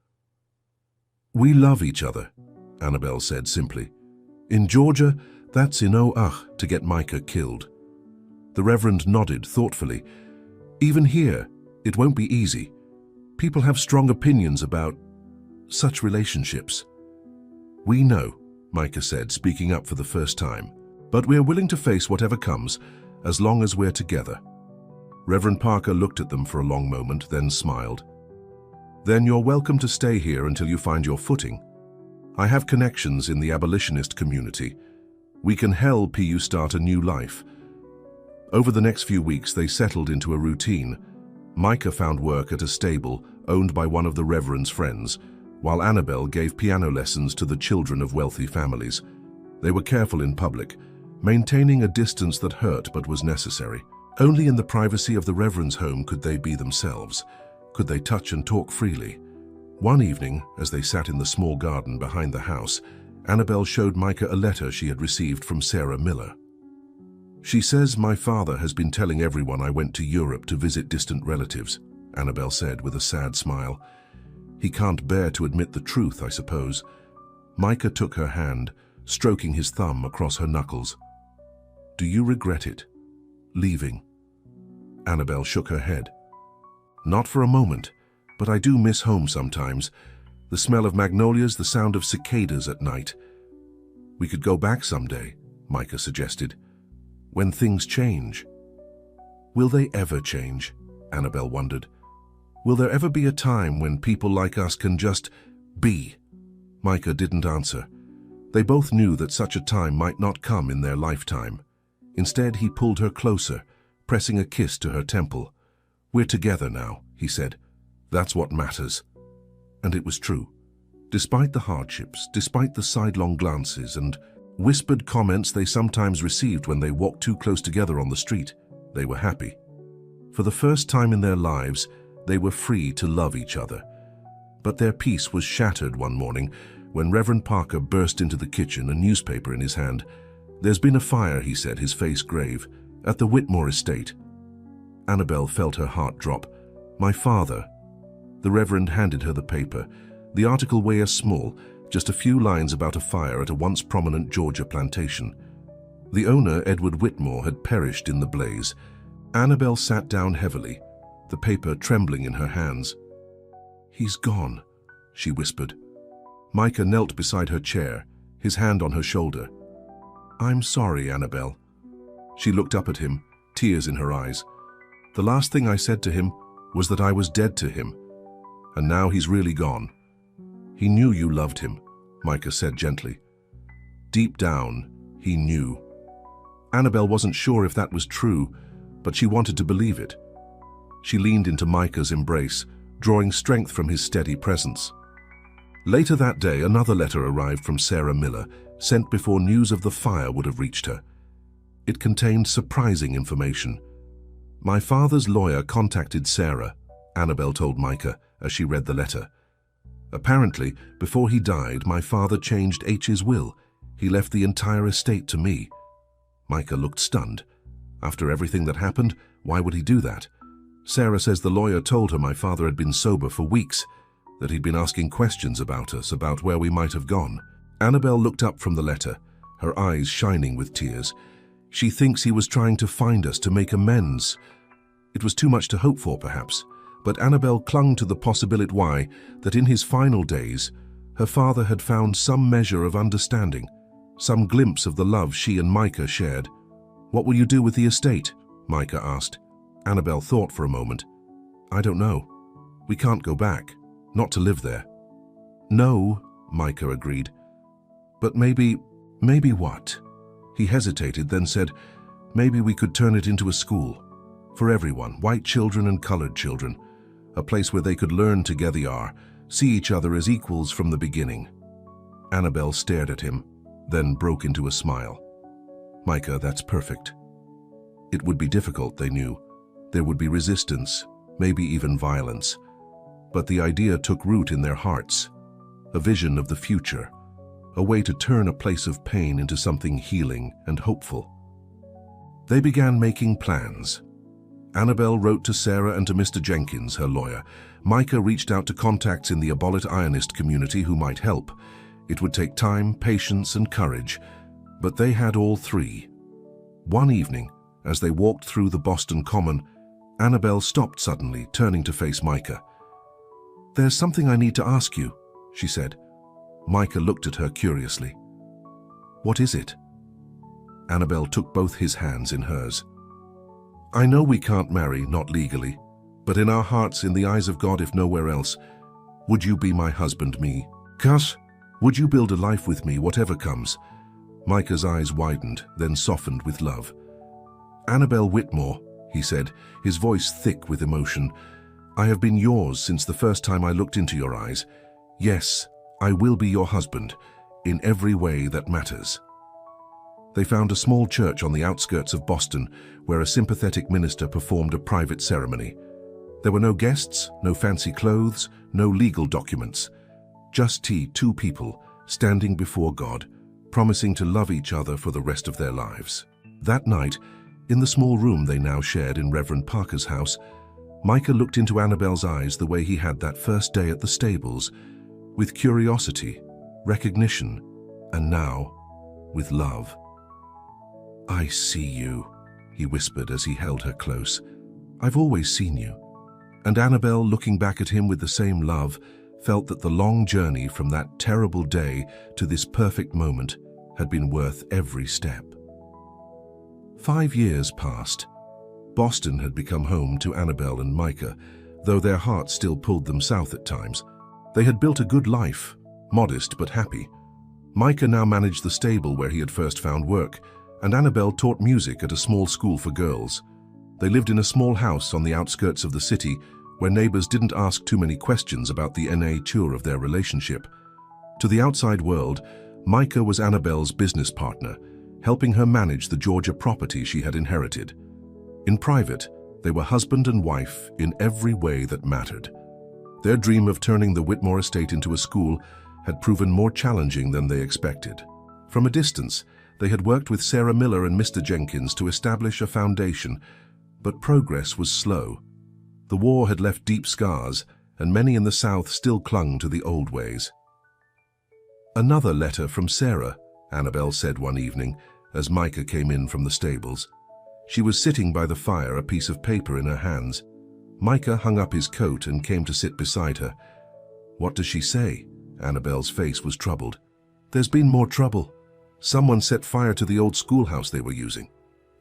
"We love each other," Annabel said simply. "In Georgia, that's inoach to get Micah killed." The Reverend nodded thoughtfully. "Even here, it won't be easy. People have strong opinions about such relationships." "We know," Micah said, speaking up for the first time. "But we're willing to face whatever comes, as long as we're together." Reverend Parker looked at them for a long moment, then smiled. "Then you're welcome to stay here until you find your footing. I have connections in the abolitionist community. We can help you start a new life." Over the next few weeks, they settled into a routine. Micah found work at a stable owned by one of the Reverend's friends, while Annabel gave piano lessons to the children of wealthy families. They were careful in public, maintaining a distance that hurt but was necessary. Only in the privacy of the Reverend's home could they be themselves. Could they touch and talk freely? One evening, as they sat in the small garden behind the house, Annabel showed Micah a letter she had received from Sarah Miller. "She says my father has been telling everyone I went to Europe to visit distant relatives," Annabel said with a sad smile. "He can't bear to admit the truth, I suppose." Micah took her hand, stroking his thumb across her knuckles. "Do you regret it? Leaving?" Annabel shook her head. "Not for a moment, but I do miss home sometimes. The smell of magnolias, the sound of cicadas at night." "We could go back someday," Micah suggested. "When things change." "Will they ever change?" Annabel wondered. "Will there ever be a time when people like us can just be?" Micah didn't answer. They both knew that such a time might not come in their lifetime. Instead, he pulled her closer, pressing a kiss to her temple. "We're together now," he said. "That's what matters." And it was true. Despite the hardships, despite the sidelong glances and whispered comments they sometimes received when they walked too close together on the street, they were happy. For the first time in their lives, they were free to love each other. But their peace was shattered one morning when Reverend Parker burst into the kitchen, a newspaper in his hand. "There's been a fire," he said, his face grave, "at the Whitmore estate." Annabel felt her heart drop. "My father." The Reverend handed her the paper. The article was small, just a few lines about a fire at a once prominent Georgia plantation. The owner, Edward Whitmore, had perished in the blaze. Annabel sat down heavily, the paper trembling in her hands. "He's gone," she whispered. Micah knelt beside her chair, his hand on her shoulder. "I'm sorry, Annabel." She looked up at him, tears in her eyes. "The last thing I said to him was that I was dead to him. And now he's really gone." "He knew you loved him," Micah said gently. Deep down, he knew. Annabel wasn't sure if that was true, but she wanted to believe it. She leaned into Micah's embrace, drawing strength from his steady presence. Later that day, another letter arrived from Sarah Miller, sent before news of the fire would have reached her. It contained surprising information. "My father's lawyer contacted Sarah," Annabel told Micah as she read the letter. "Apparently, before he died, my father changed H's will. He left the entire estate to me." Micah looked stunned. After everything that happened, why would he do that? Sarah says the lawyer told her my father had been sober for weeks, that he'd been asking questions about us, about where we might have gone. Annabel looked up from the letter, her eyes shining with tears. "She thinks he was trying to find us, to make amends." It was too much to hope for, perhaps, but Annabel clung to the possibility that in his final days, her father had found some measure of understanding, some glimpse of the love she and Micah shared. "What will you do with the estate?" Micah asked. Annabel thought for a moment. "I don't know. We can't go back, not to live there." "No," Micah agreed. "But maybe what?" He hesitated, then said, "Maybe we could turn it into a school. For everyone, white children and colored children. A place where they could learn together, see each other as equals from the beginning." Annabel stared at him, then broke into a smile. "Micah, that's perfect." It would be difficult, they knew. There would be resistance, maybe even violence. But the idea took root in their hearts. A vision of the future. A way to turn a place of pain into something healing and hopeful. They began making plans. Annabel wrote to Sarah and to Mr. Jenkins, her lawyer. Micah reached out to contacts in the Abolite Ionist community who might help. It would take time, patience, and courage, but they had all three. One evening, as they walked through the Boston Common, Annabel stopped suddenly, turning to face Micah. "There's something I need to ask you," she said. Micah looked at her curiously. "What is it?" Annabel took both his hands in hers. "I know we can't marry, not legally, but in our hearts, in the eyes of God, if nowhere else, would you be my husband, me? Cuz, would you build a life with me, whatever comes?" Micah's eyes widened, then softened with love. "Annabel Whitmore," he said, his voice thick with emotion, "I have been yours since the first time I looked into your eyes. Yes, I will be your husband, in every way that matters." They found a small church on the outskirts of Boston, where a sympathetic minister performed a private ceremony. There were no guests, no fancy clothes, no legal documents. Just two people standing before God, promising to love each other for the rest of their lives. That night, in the small room they now shared in Reverend Parker's house, Micah looked into Annabel's eyes the way he had that first day at the stables, with curiosity, recognition, and now, with love. "I see you," he whispered as he held her close. "I've always seen you." And Annabel, looking back at him with the same love, felt that the long journey from that terrible day to this perfect moment had been worth every step. 5 years passed. Boston had become home to Annabel and Micah, though their hearts still pulled them south at times. They had built a good life, modest but happy. Micah now managed the stable where he had first found work, and Annabel taught music at a small school for girls. They lived in a small house on the outskirts of the city, where neighbors didn't ask too many questions about the nature of their relationship. To the outside world, Micah was Annabel's business partner, helping her manage the Georgia property she had inherited. In private, they were husband and wife in every way that mattered. Their dream of turning the Whitmore estate into a school had proven more challenging than they expected. From a distance, they had worked with Sarah Miller and Mr. Jenkins to establish a foundation, but progress was slow. The war had left deep scars, and many in the South still clung to the old ways. "Another letter from Sarah," Annabel said one evening, as Micah came in from the stables. She was sitting by the fire, a piece of paper in her hands. Micah hung up his coat and came to sit beside her. "What does she say?" Annabel's face was troubled. "There's been more trouble. Someone set fire to the old schoolhouse they were using."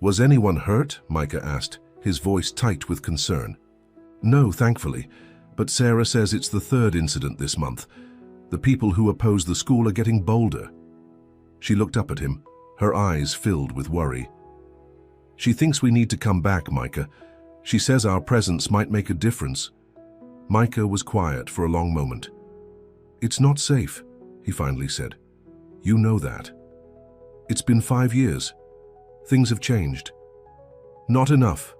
"Was anyone hurt?" Micah asked, his voice tight with concern. "No, thankfully, but Sarah says it's the third incident this month. The people who oppose the school are getting bolder." She looked up at him, her eyes filled with worry. "She thinks we need to come back, Micah. She says our presence might make a difference." Micah was quiet for a long moment. "It's not safe," he finally said. "You know that. It's been 5 years. Things have changed." "Not enough."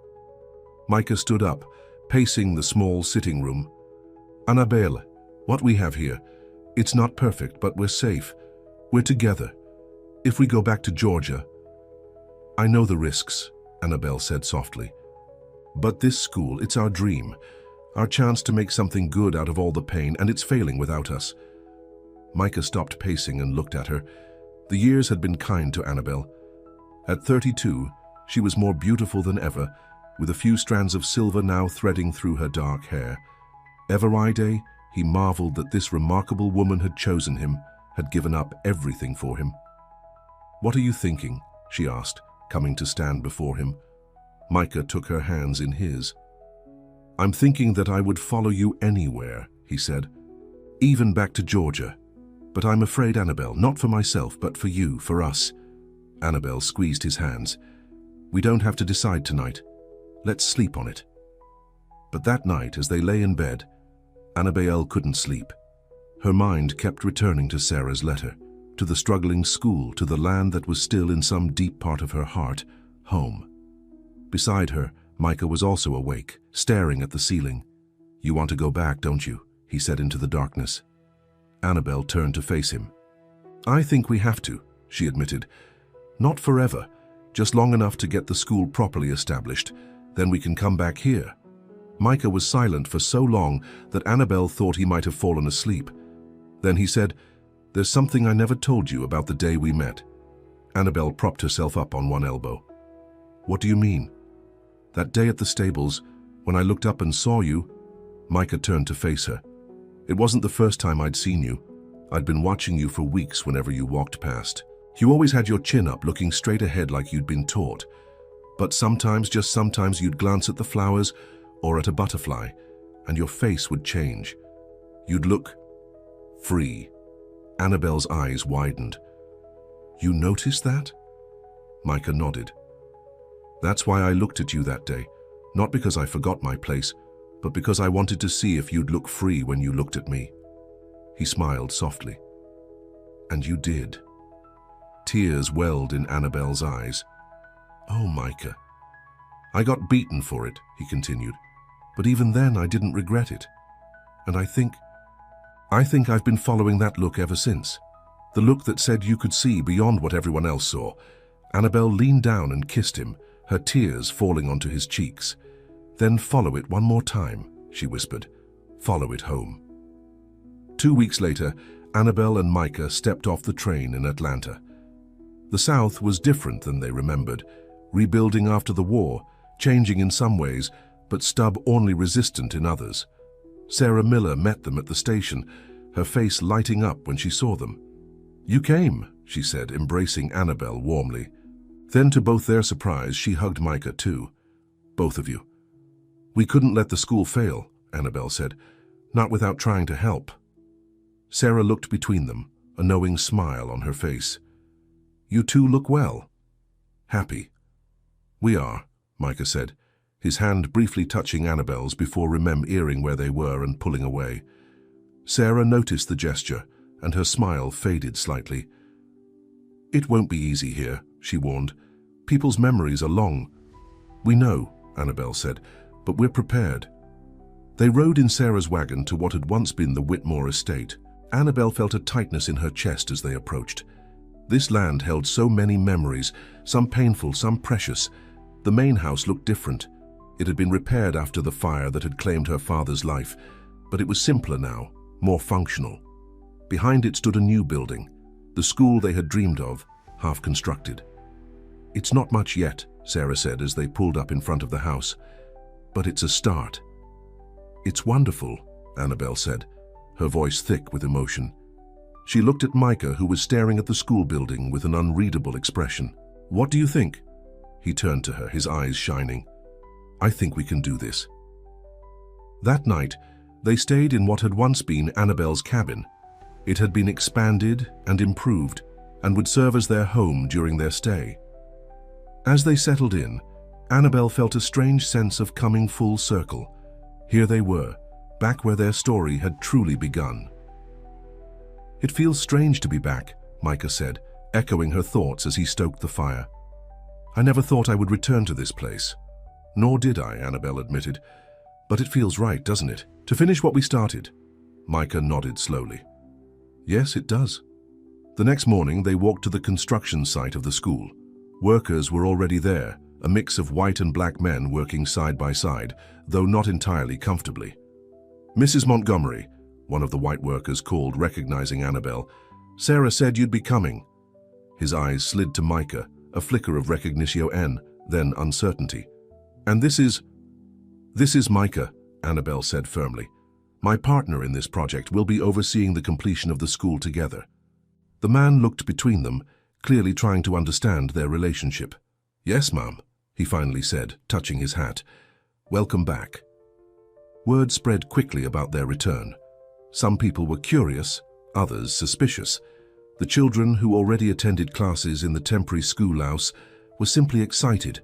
Micah stood up, pacing the small sitting room. "Annabel, what we have here, it's not perfect, but we're safe. We're together. If we go back to Georgia..." "I know the risks," Annabel said softly. "But this school, it's our dream, our chance to make something good out of all the pain, and it's failing without us." Micah stopped pacing and looked at her. The years had been kind to Annabel. At 32, she was more beautiful than ever, with a few strands of silver now threading through her dark hair. Everide, he marveled that this remarkable woman had chosen him, had given up everything for him. "What are you thinking?" she asked, coming to stand before him. Micah took her hands in his. "I'm thinking that I would follow you anywhere," he said, "even back to Georgia. But I'm afraid, Annabel, not for myself, but for you, for us." Annabel squeezed his hands. "We don't have to decide tonight. Let's sleep on it." But that night, as they lay in bed, Annabel couldn't sleep. Her mind kept returning to Sarah's letter, to the struggling school, to the land that was still in some deep part of her heart, home. Beside her, Micah was also awake, staring at the ceiling. "You want to go back, don't you?" he said into the darkness. Annabel turned to face him. "I think we have to," she admitted. "Not forever, just long enough to get the school properly established, Then we can come back here." Micah was silent for so long that Annabel thought he might have fallen asleep. Then he said, "There's something I never told you about the day we met." Annabel propped herself up on one elbow. "What do you mean?" "That day at the stables, when I looked up and saw you." Micah turned to face her. "It wasn't the first time I'd seen you. I'd been watching you for weeks whenever you walked past. You always had your chin up, looking straight ahead like you'd been taught. But sometimes, just sometimes, you'd glance at the flowers or at a butterfly, and your face would change. You'd look free." Annabel's eyes widened. "You noticed that?" Micah nodded. "That's why I looked at you that day. Not because I forgot my place, but because I wanted to see if you'd look free when you looked at me." He smiled softly. "And you did." Tears welled in Annabel's eyes. "Oh, Micah. I got beaten for it," he continued. "But even then I didn't regret it. And I think I've been following that look ever since. The look that said you could see beyond what everyone else saw." Annabel leaned down and kissed him, her tears falling onto his cheeks. "Then follow it one more time," she whispered. "Follow it home." 2 weeks later, Annabel and Micah stepped off the train in Atlanta. The South was different than they remembered, rebuilding after the war, changing in some ways, but stub-ornly resistant in others. Sarah Miller met them at the station, her face lighting up when she saw them. "You came," she said, embracing Annabel warmly. Then, to both their surprise, she hugged Micah too. "Both of you." "We couldn't let the school fail," Annabel said, "not without trying to help." Sarah looked between them, a knowing smile on her face. "You two look well." "Happy." "We are," Micah said, his hand briefly touching Annabel's before remembering where they were and pulling away. Sarah noticed the gesture, and her smile faded slightly. "It won't be easy here," she warned. "People's memories are long." "We know," Annabel said, "but we're prepared." They rode in Sarah's wagon to what had once been the Whitmore estate. Annabel felt a tightness in her chest as they approached. This land held so many memories, some painful, some precious. The main house looked different. It had been repaired after the fire that had claimed her father's life, but it was simpler now, more functional. Behind it stood a new building, the school they had dreamed of, half constructed. "It's not much yet," Sarah said as they pulled up in front of the house, "but it's a start." "It's wonderful," Annabel said, her voice thick with emotion. She looked at Micah, who was staring at the school building with an unreadable expression. "What do you think?" He turned to her, his eyes shining. "I think we can do this." That night, they stayed in what had once been Annabel's cabin. It had been expanded and improved and would serve as their home during their stay. As they settled in, Annabel felt a strange sense of coming full circle. Here they were, back where their story had truly begun. "It feels strange to be back," Micah said, echoing her thoughts as he stoked the fire. "I never thought I would return to this place." "Nor did I," Annabel admitted. "But it feels right, doesn't it? To finish what we started." Micah nodded slowly. "Yes, it does." The next morning, they walked to the construction site of the school. Workers were already there, a mix of white and black men working side by side, though not entirely comfortably. "Mrs. Montgomery," one of the white workers called, recognizing Annabel. "Sarah said you'd be coming." His eyes slid to Micah, a flicker of recognition, then uncertainty. "And this is Micah," Annabel said firmly. "My partner in this project will be overseeing the completion of the school together." The man looked between them, clearly trying to understand their relationship. "Yes, ma'am," he finally said, touching his hat. "Welcome back." Word spread quickly about their return. Some people were curious, others suspicious. The children who already attended classes in the temporary schoolhouse were simply excited,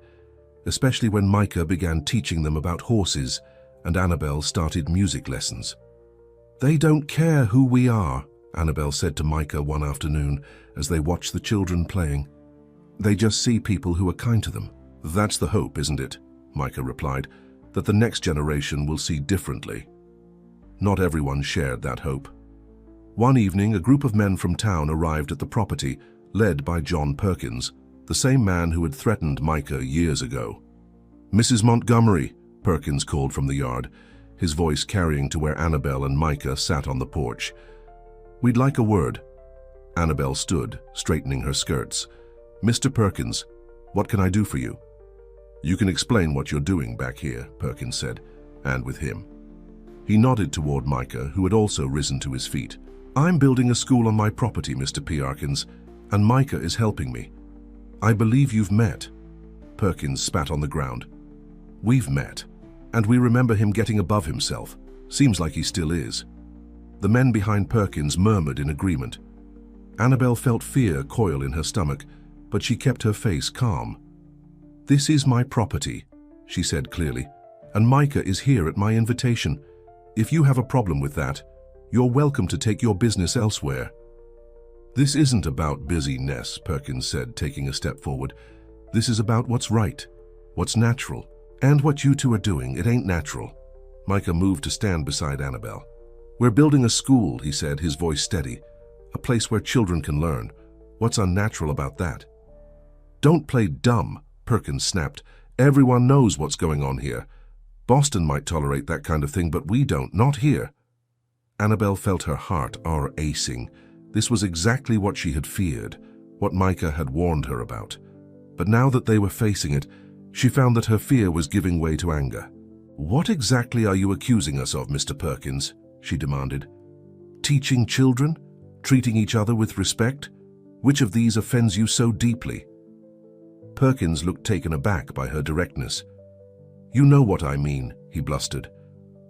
especially when Micah began teaching them about horses and Annabel started music lessons. "They don't care who we are," Annabel said to Micah one afternoon as they watched the children playing. "They just see people who are kind to them." "That's the hope, isn't it?" Micah replied, "that the next generation will see differently." Not everyone shared that hope. One evening, a group of men from town arrived at the property, led by John Perkins, the same man who had threatened Micah years ago. "Mrs. Montgomery," Perkins called from the yard, his voice carrying to where Annabel and Micah sat on the porch. "We'd like a word." Annabel stood, straightening her skirts. "Mr. Perkins, what can I do for you?" "You can explain what you're doing back here," Perkins said, "and with him." He nodded toward Micah, who had also risen to his feet. "I'm building a school on my property, Mr. Perkins, and Micah is helping me. I believe you've met." Perkins spat on the ground. "We've met, and we remember him getting above himself. Seems like he still is." The men behind Perkins murmured in agreement. Annabel felt fear coil in her stomach, but she kept her face calm. "This is my property," she said clearly, "and Micah is here at my invitation. If you have a problem with that, you're welcome to take your business elsewhere." "This isn't about busyness," Perkins said, taking a step forward. "This is about what's right, what's natural, and what you two are doing. It ain't natural." Micah moved to stand beside Annabel. "We're building a school," he said, his voice steady. "A place where children can learn. What's unnatural about that?" "Don't play dumb," Perkins snapped. "Everyone knows what's going on here. Boston might tolerate that kind of thing, but we don't, not here." Annabel felt her heart acing. This was exactly what she had feared, what Micah had warned her about. But now that they were facing it, she found that her fear was giving way to anger. "What exactly are you accusing us of, Mr. Perkins?" she demanded. "Teaching children? Treating each other with respect? Which of these offends you so deeply?" Perkins looked taken aback by her directness. "You know what I mean," he blustered.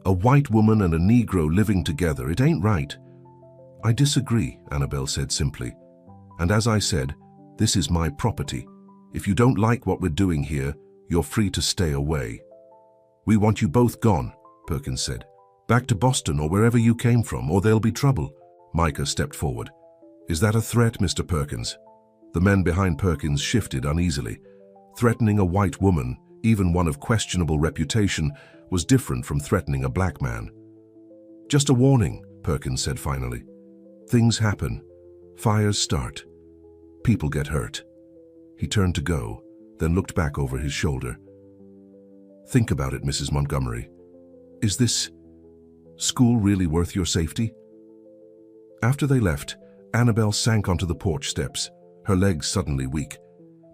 "A white woman and a Negro living together, it ain't right." "I disagree," Annabel said simply. "And as I said, this is my property. If you don't like what we're doing here, you're free to stay away." "We want you both gone," Perkins said. "Back to Boston or wherever you came from, or there'll be trouble." Micah stepped forward. "Is that a threat, Mr. Perkins?" The men behind Perkins shifted uneasily. Threatening a white woman, even one of questionable reputation, was different from threatening a black man. "Just a warning," Perkins said finally. "Things happen. Fires start. People get hurt." He turned to go, then looked back over his shoulder. "Think about it, Mrs. Montgomery. Is this school really worth your safety?" After they left, Annabel sank onto the porch steps, her legs suddenly weak.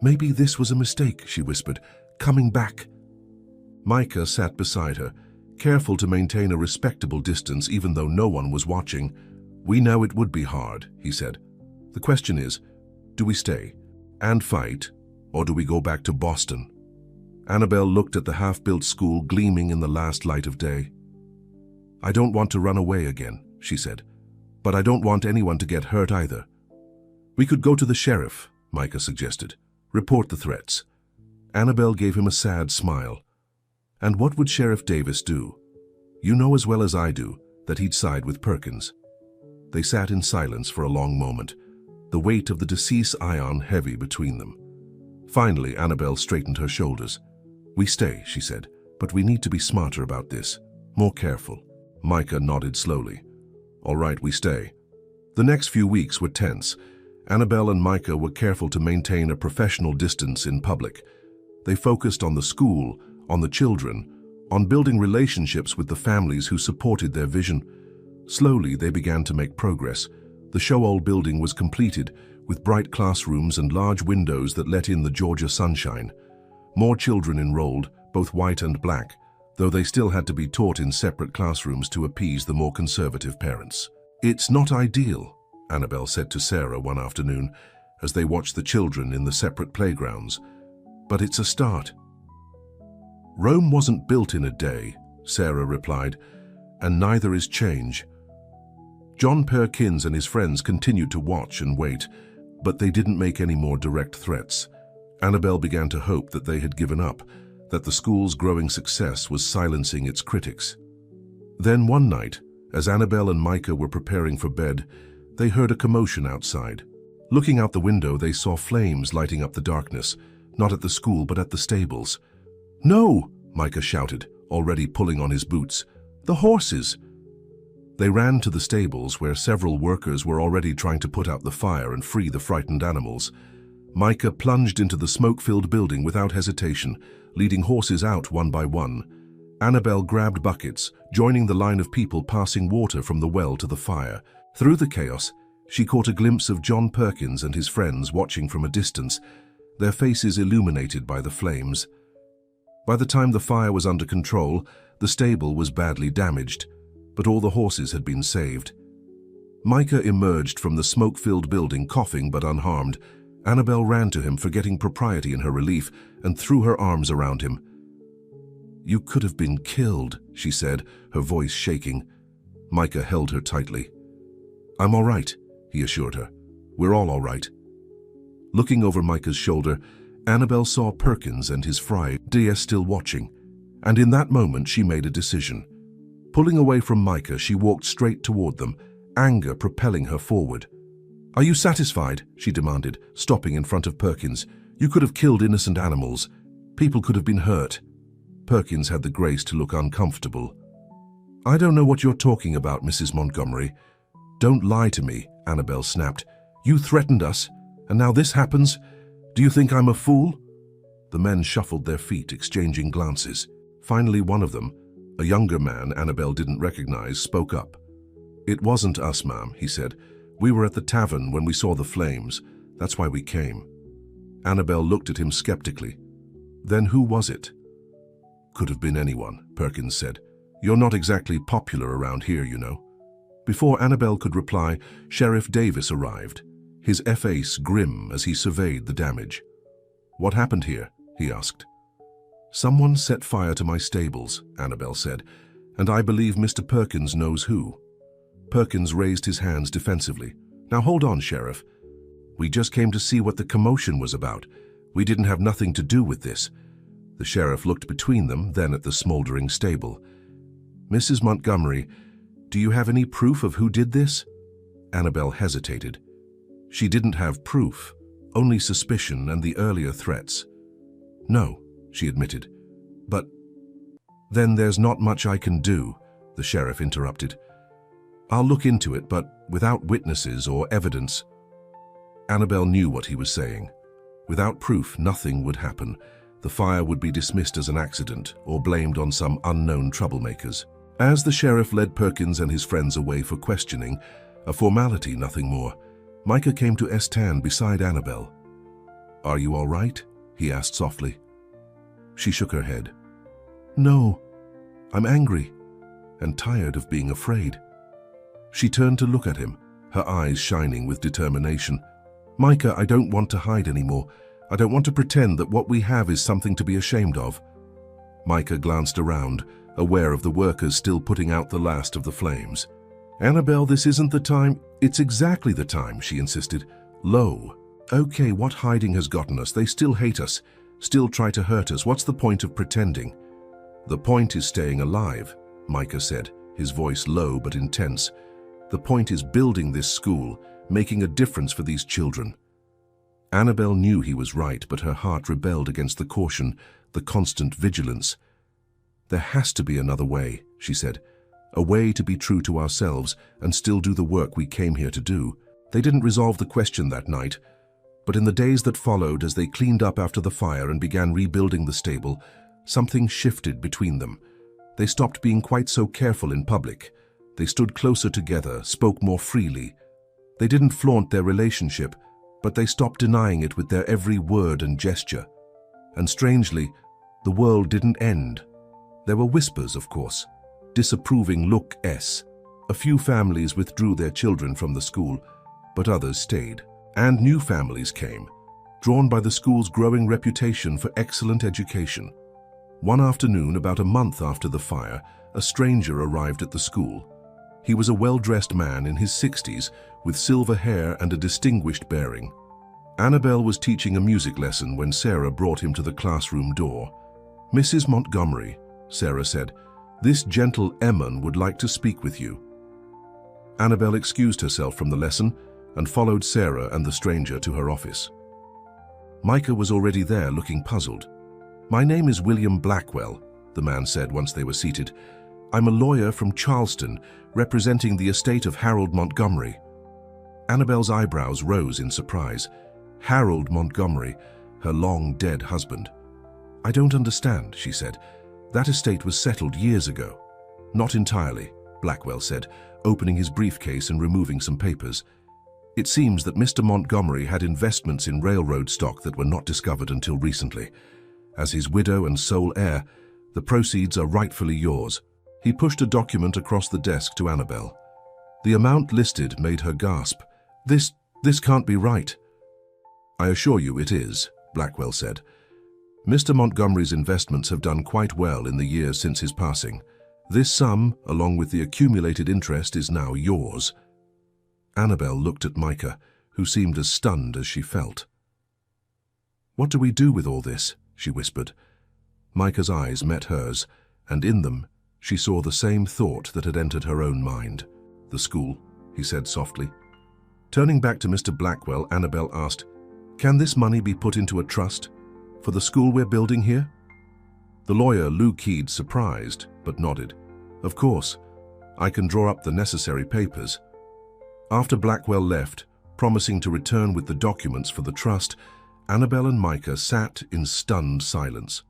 "Maybe this was a mistake," she whispered. "Coming back." Micah sat beside her, careful to maintain a respectable distance even though no one was watching. "We know it would be hard," he said. "The question is, do we stay and fight, or do we go back to Boston?" Annabel looked at the half-built school gleaming in the last light of day. "I don't want to run away again," she said, "but I don't want anyone to get hurt either." "We could go to the sheriff," Micah suggested. "Report the threats." Annabel gave him a sad smile. "And what would Sheriff Davis do? You know as well as I do that he'd side with Perkins." They sat in silence for a long moment, the weight of the deceased Ion heavy between them. Finally, Annabel straightened her shoulders. "We stay," she said, "but we need to be smarter about this, more careful." Micah nodded slowly. "All right, we stay." The next few weeks were tense. Annabel and Micah were careful to maintain a professional distance in public. They focused on the school, on the children, on building relationships with the families who supported their vision. Slowly, they began to make progress. The show-old building was completed, with bright classrooms and large windows that let in the Georgia sunshine. More children enrolled, both white and black, though they still had to be taught in separate classrooms to appease the more conservative parents. "It's not ideal," Annabel said to Sarah one afternoon, as they watched the children in the separate playgrounds. "But it's a start." "Rome wasn't built in a day," Sarah replied, "and neither is change." John Perkins and his friends continued to watch and wait, but they didn't make any more direct threats. Annabel began to hope that they had given up, that the school's growing success was silencing its critics. Then one night, as Annabel and Micah were preparing for bed, they heard a commotion outside. Looking out the window, they saw flames lighting up the darkness, not at the school but at the stables. "No!" Micah shouted, already pulling on his boots. "The horses!" They ran to the stables where several workers were already trying to put out the fire and free the frightened animals. Micah plunged into the smoke-filled building without hesitation, leading horses out one by one. Annabel grabbed buckets, joining the line of people passing water from the well to the fire. Through the chaos, she caught a glimpse of John Perkins and his friends watching from a distance, their faces illuminated by the flames. By the time the fire was under control, the stable was badly damaged, but all the horses had been saved. Micah emerged from the smoke-filled building coughing but unharmed. Annabel ran to him, forgetting propriety in her relief, and threw her arms around him. "You could have been killed," she said, her voice shaking. Micah held her tightly. "I'm all right," he assured her. "We're all right." Looking over Micah's shoulder, Annabel saw Perkins and his friend still watching, and in that moment she made a decision. Pulling away from Micah, she walked straight toward them, anger propelling her forward. "Are you satisfied?" she demanded, stopping in front of Perkins. "You could have killed innocent animals. People could have been hurt." Perkins had the grace to look uncomfortable. "I don't know what you're talking about, Mrs. Montgomery." "Don't lie to me," Annabel snapped. "You threatened us, and now this happens? Do you think I'm a fool?" The men shuffled their feet, exchanging glances. Finally, one of them, a younger man Annabel didn't recognize, spoke up. "It wasn't us, ma'am," he said. "We were at the tavern when we saw the flames. That's why we came." Annabel looked at him skeptically. "Then who was it?" "Could have been anyone," Perkins said. "You're not exactly popular around here, you know." Before Annabel could reply, Sheriff Davis arrived, his face grim as he surveyed the damage. "What happened here?" he asked. "Someone set fire to my stables," Annabel said, "and I believe Mr. Perkins knows who." Perkins raised his hands defensively. "Now hold on, Sheriff. We just came to see what the commotion was about. We didn't have nothing to do with this." The sheriff looked between them, then at the smoldering stable. "Mrs. Montgomery, do you have any proof of who did this?" Annabel hesitated. She didn't have proof, only suspicion and the earlier threats. "No," she admitted. "But then there's not much I can do," the sheriff interrupted. "I'll look into it, but without witnesses or evidence." Annabel knew what he was saying. Without proof, nothing would happen. The fire would be dismissed as an accident or blamed on some unknown troublemakers. As the sheriff led Perkins and his friends away for questioning, a formality, nothing more, Micah came to stand beside Annabel. "Are you all right?" he asked softly. She shook her head. "No, I'm angry and tired of being afraid." She turned to look at him, her eyes shining with determination. "Micah, I don't want to hide anymore. I don't want to pretend that what we have is something to be ashamed of." Micah glanced around, aware of the workers still putting out the last of the flames. "Annabel, this isn't the time." "It's exactly the time," she insisted. Low. "Okay, what hiding has gotten us? They still hate us, still try to hurt us. What's the point of pretending?" "The point is staying alive," Micah said, his voice low but intense. "The point is building this school, making a difference for these children." Annabel knew he was right, but her heart rebelled against the caution, the constant vigilance. "There has to be another way," she said. "A way to be true to ourselves and still do the work we came here to do." They didn't resolve the question that night, but in the days that followed, as they cleaned up after the fire and began rebuilding the stable, something shifted between them. They stopped being quite so careful in public. They stood closer together, spoke more freely. They didn't flaunt their relationship, but they stopped denying it with their every word and gesture. And strangely, the world didn't end. There were whispers, of course, disapproving looks. A few families withdrew their children from the school, but others stayed. And new families came, drawn by the school's growing reputation for excellent education. One afternoon, about a month after the fire, a stranger arrived at the school. He was a well-dressed man in his 60s, with silver hair and a distinguished bearing. Annabel was teaching a music lesson when Sarah brought him to the classroom door. "Mrs. Montgomery," Sarah said, "this gentle Emmon would like to speak with you." Annabel excused herself from the lesson and followed Sarah and the stranger to her office. Micah was already there, looking puzzled. "My name is William Blackwell," the man said once they were seated. "I'm a lawyer from Charleston, representing the estate of Harold Montgomery." Annabel's eyebrows rose in surprise. Harold Montgomery, her long-dead husband. "I don't understand," she said. "That estate was settled years ago." "Not entirely," Blackwell said, opening his briefcase and removing some papers. "It seems that Mr. Montgomery had investments in railroad stock that were not discovered until recently. As his widow and sole heir, the proceeds are rightfully yours." He pushed a document across the desk to Annabelle. The amount listed made her gasp. This can't be right." "I assure you it is," Blackwell said. "Mr. Montgomery's investments have done quite well in the years since his passing. This sum, along with the accumulated interest, is now yours." Annabelle looked at Micah, who seemed as stunned as she felt. "What do we do with all this?" she whispered. Micah's eyes met hers, and in them she saw the same thought that had entered her own mind. "The school," he said softly. Turning back to Mr. Blackwell, Annabelle asked, "Can this money be put into a trust for the school we're building here?" The lawyer low-keyed, surprised, but nodded. "Of course, I can draw up the necessary papers." After Blackwell left, promising to return with the documents for the trust, Annabelle and Micah sat in stunned silence.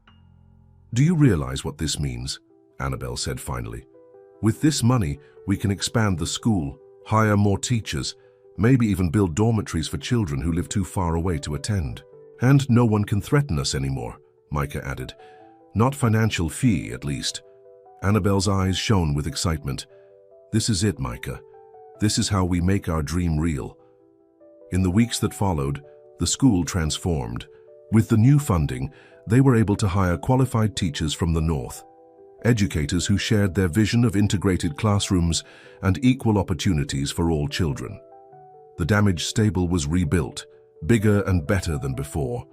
"Do you realize what this means?" Annabelle said finally. "With this money, we can expand the school, hire more teachers, maybe even build dormitories for children who live too far away to attend. And no one can threaten us anymore," Micah added. "Not financial fee, at least." Annabelle's eyes shone with excitement. "This is it, Micah. This is how we make our dream real." In the weeks that followed, the school transformed. With the new funding, they were able to hire qualified teachers from the north, educators who shared their vision of integrated classrooms and equal opportunities for all children. The damaged stable was rebuilt, bigger and better than before,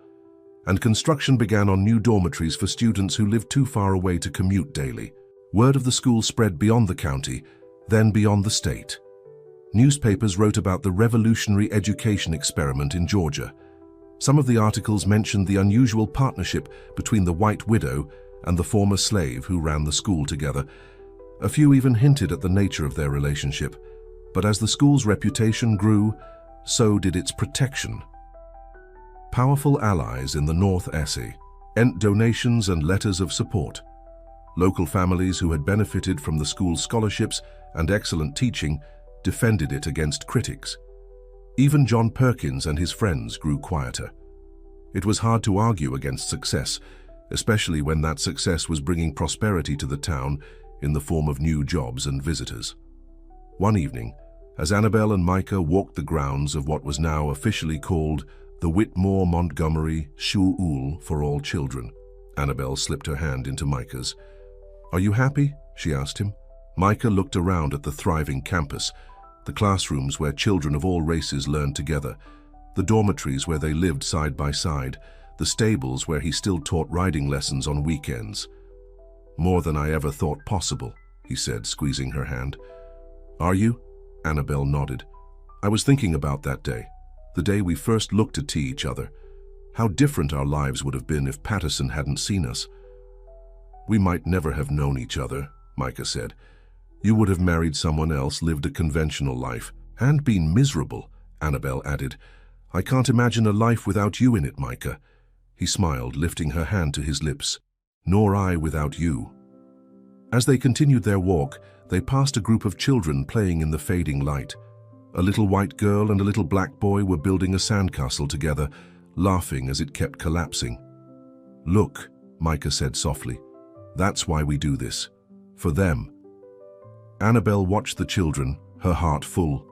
and construction began on new dormitories for students who lived too far away to commute daily. Word of the school spread beyond the county, then beyond the state. Newspapers wrote about the revolutionary education experiment in Georgia. Some of the articles mentioned the unusual partnership between the White Widow and the former slave who ran the school together. A few even hinted at the nature of their relationship. But as the school's reputation grew, so did its protection. Powerful allies in the North Essie sent donations and letters of support. Local families who had benefited from the school's scholarships and excellent teaching defended it against critics. Even John Perkins and his friends grew quieter. It was hard to argue against success, especially when that success was bringing prosperity to the town in the form of new jobs and visitors. One evening, as Annabelle and Micah walked the grounds of what was now officially called the Whitmore Montgomery School for All Children, Annabelle slipped her hand into Micah's. "Are you happy?" she asked him. Micah looked around at the thriving campus, the classrooms where children of all races learned together, the dormitories where they lived side by side, the stables where he still taught riding lessons on weekends. "More than I ever thought possible," he said, squeezing her hand. "Are you?" Annabelle nodded. "I was thinking about that day, the day we first looked to see each other. How different our lives would have been if Patterson hadn't seen us." "We might never have known each other," Micah said. "You would have married someone else, lived a conventional life, and been miserable," Annabelle added. "I can't imagine a life without you in it, Micah." He smiled, lifting her hand to his lips. "Nor I without you." As they continued their walk, they passed a group of children playing in the fading light. A little white girl and a little black boy were building a sandcastle together, laughing as it kept collapsing. "Look," Micah said softly. "That's why we do this. For them." Annabelle watched the children, her heart full.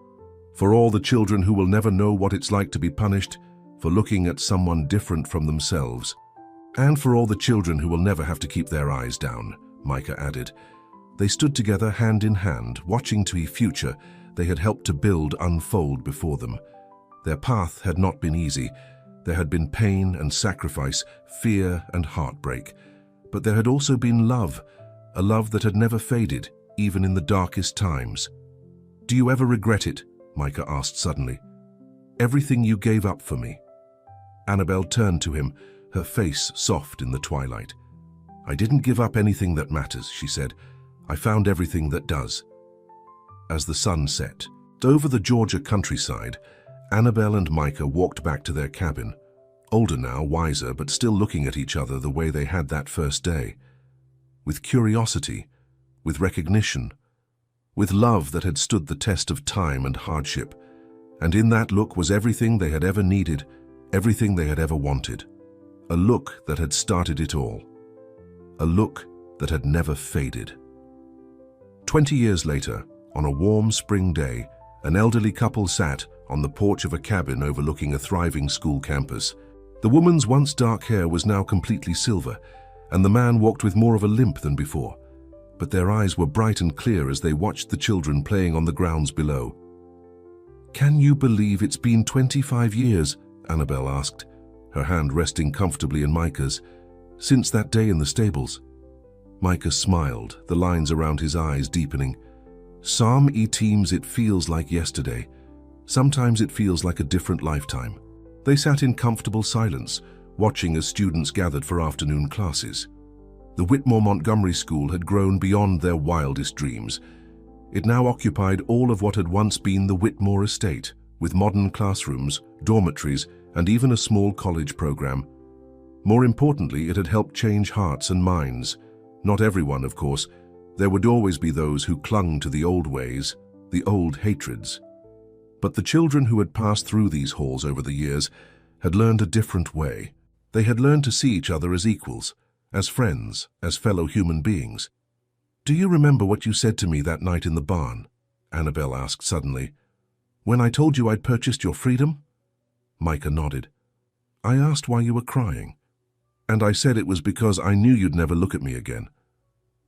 For all the children who will never know what it's like to be punished for looking at someone different from themselves. And for all the children who will never have to keep their eyes down, Micah added. They stood together hand in hand, watching the future they had helped to build unfold before them. Their path had not been easy. There had been pain and sacrifice, fear and heartbreak. But there had also been love, a love that had never faded, even in the darkest times. "Do you ever regret it?" Micah asked suddenly. "Everything you gave up for me." Annabelle turned to him, her face soft in the twilight. "I didn't give up anything that matters," she said. "I found everything that does." As the sun set, over the Georgia countryside, Annabelle and Micah walked back to their cabin. older now, wiser, but still looking at each other the way they had that first day. With curiosity, with recognition, with love that had stood the test of time and hardship. And in that look was everything they had ever needed, everything they had ever wanted. A look that had started it all. A look that had never faded. 20 years later, on a warm spring day, an elderly couple sat on the porch of a cabin overlooking a thriving school campus. The woman's once dark hair was now completely silver, and the man walked with more of a limp than before. But their eyes were bright and clear as they watched the children playing on the grounds below. "Can you believe it's been 25 years?" Annabelle asked, her hand resting comfortably in Micah's. "Since that day in the stables." Micah smiled, the lines around his eyes deepening. "Teams, it feels like yesterday. Sometimes it feels like a different lifetime." They sat in comfortable silence, watching as students gathered for afternoon classes. The Whitmore Montgomery School had grown beyond their wildest dreams. It now occupied all of what had once been the Whitmore estate, with modern classrooms, dormitories, and even a small college program. More importantly, it had helped change hearts and minds. Not everyone, of course. There would always be those who clung to the old ways, the old hatreds. But the children who had passed through these halls over the years had learned a different way. They had learned to see each other as equals, as friends, as fellow human beings. "Do you remember what you said to me that night in the barn?" Annabelle asked suddenly. "When I told you I'd purchased your freedom?" Micah nodded. "I asked why you were crying, and I said it was because I knew you'd never look at me again."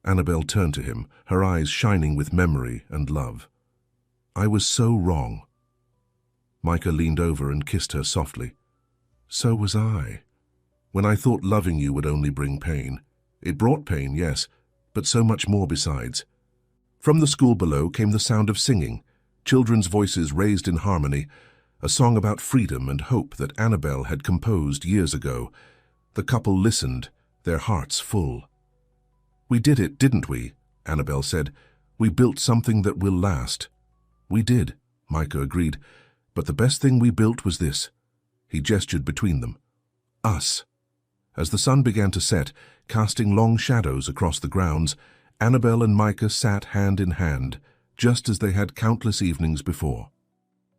Annabelle turned to him, her eyes shining with memory and love. "I was so wrong." Micah leaned over and kissed her softly. "So was I. When I thought loving you would only bring pain. It brought pain, yes, but so much more besides." From the school below came the sound of singing, children's voices raised in harmony, a song about freedom and hope that Annabelle had composed years ago. The couple listened, their hearts full. "We did it, didn't we?" Annabelle said. "We built something that will last." "We did," Micah agreed, "but the best thing we built was this." He gestured between them. "Us." As the sun began to set, casting long shadows across the grounds, Annabelle and Micah sat hand in hand, just as they had countless evenings before.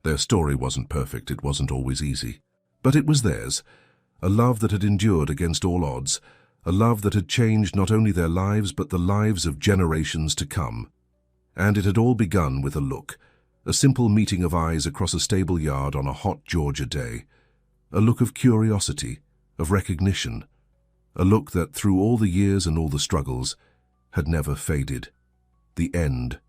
Their story wasn't perfect, it wasn't always easy. But it was theirs, a love that had endured against all odds, a love that had changed not only their lives but the lives of generations to come. And it had all begun with a look, a simple meeting of eyes across a stable yard on a hot Georgia day. A look of curiosity, of recognition, a look that, through all the years and all the struggles, had never faded. The end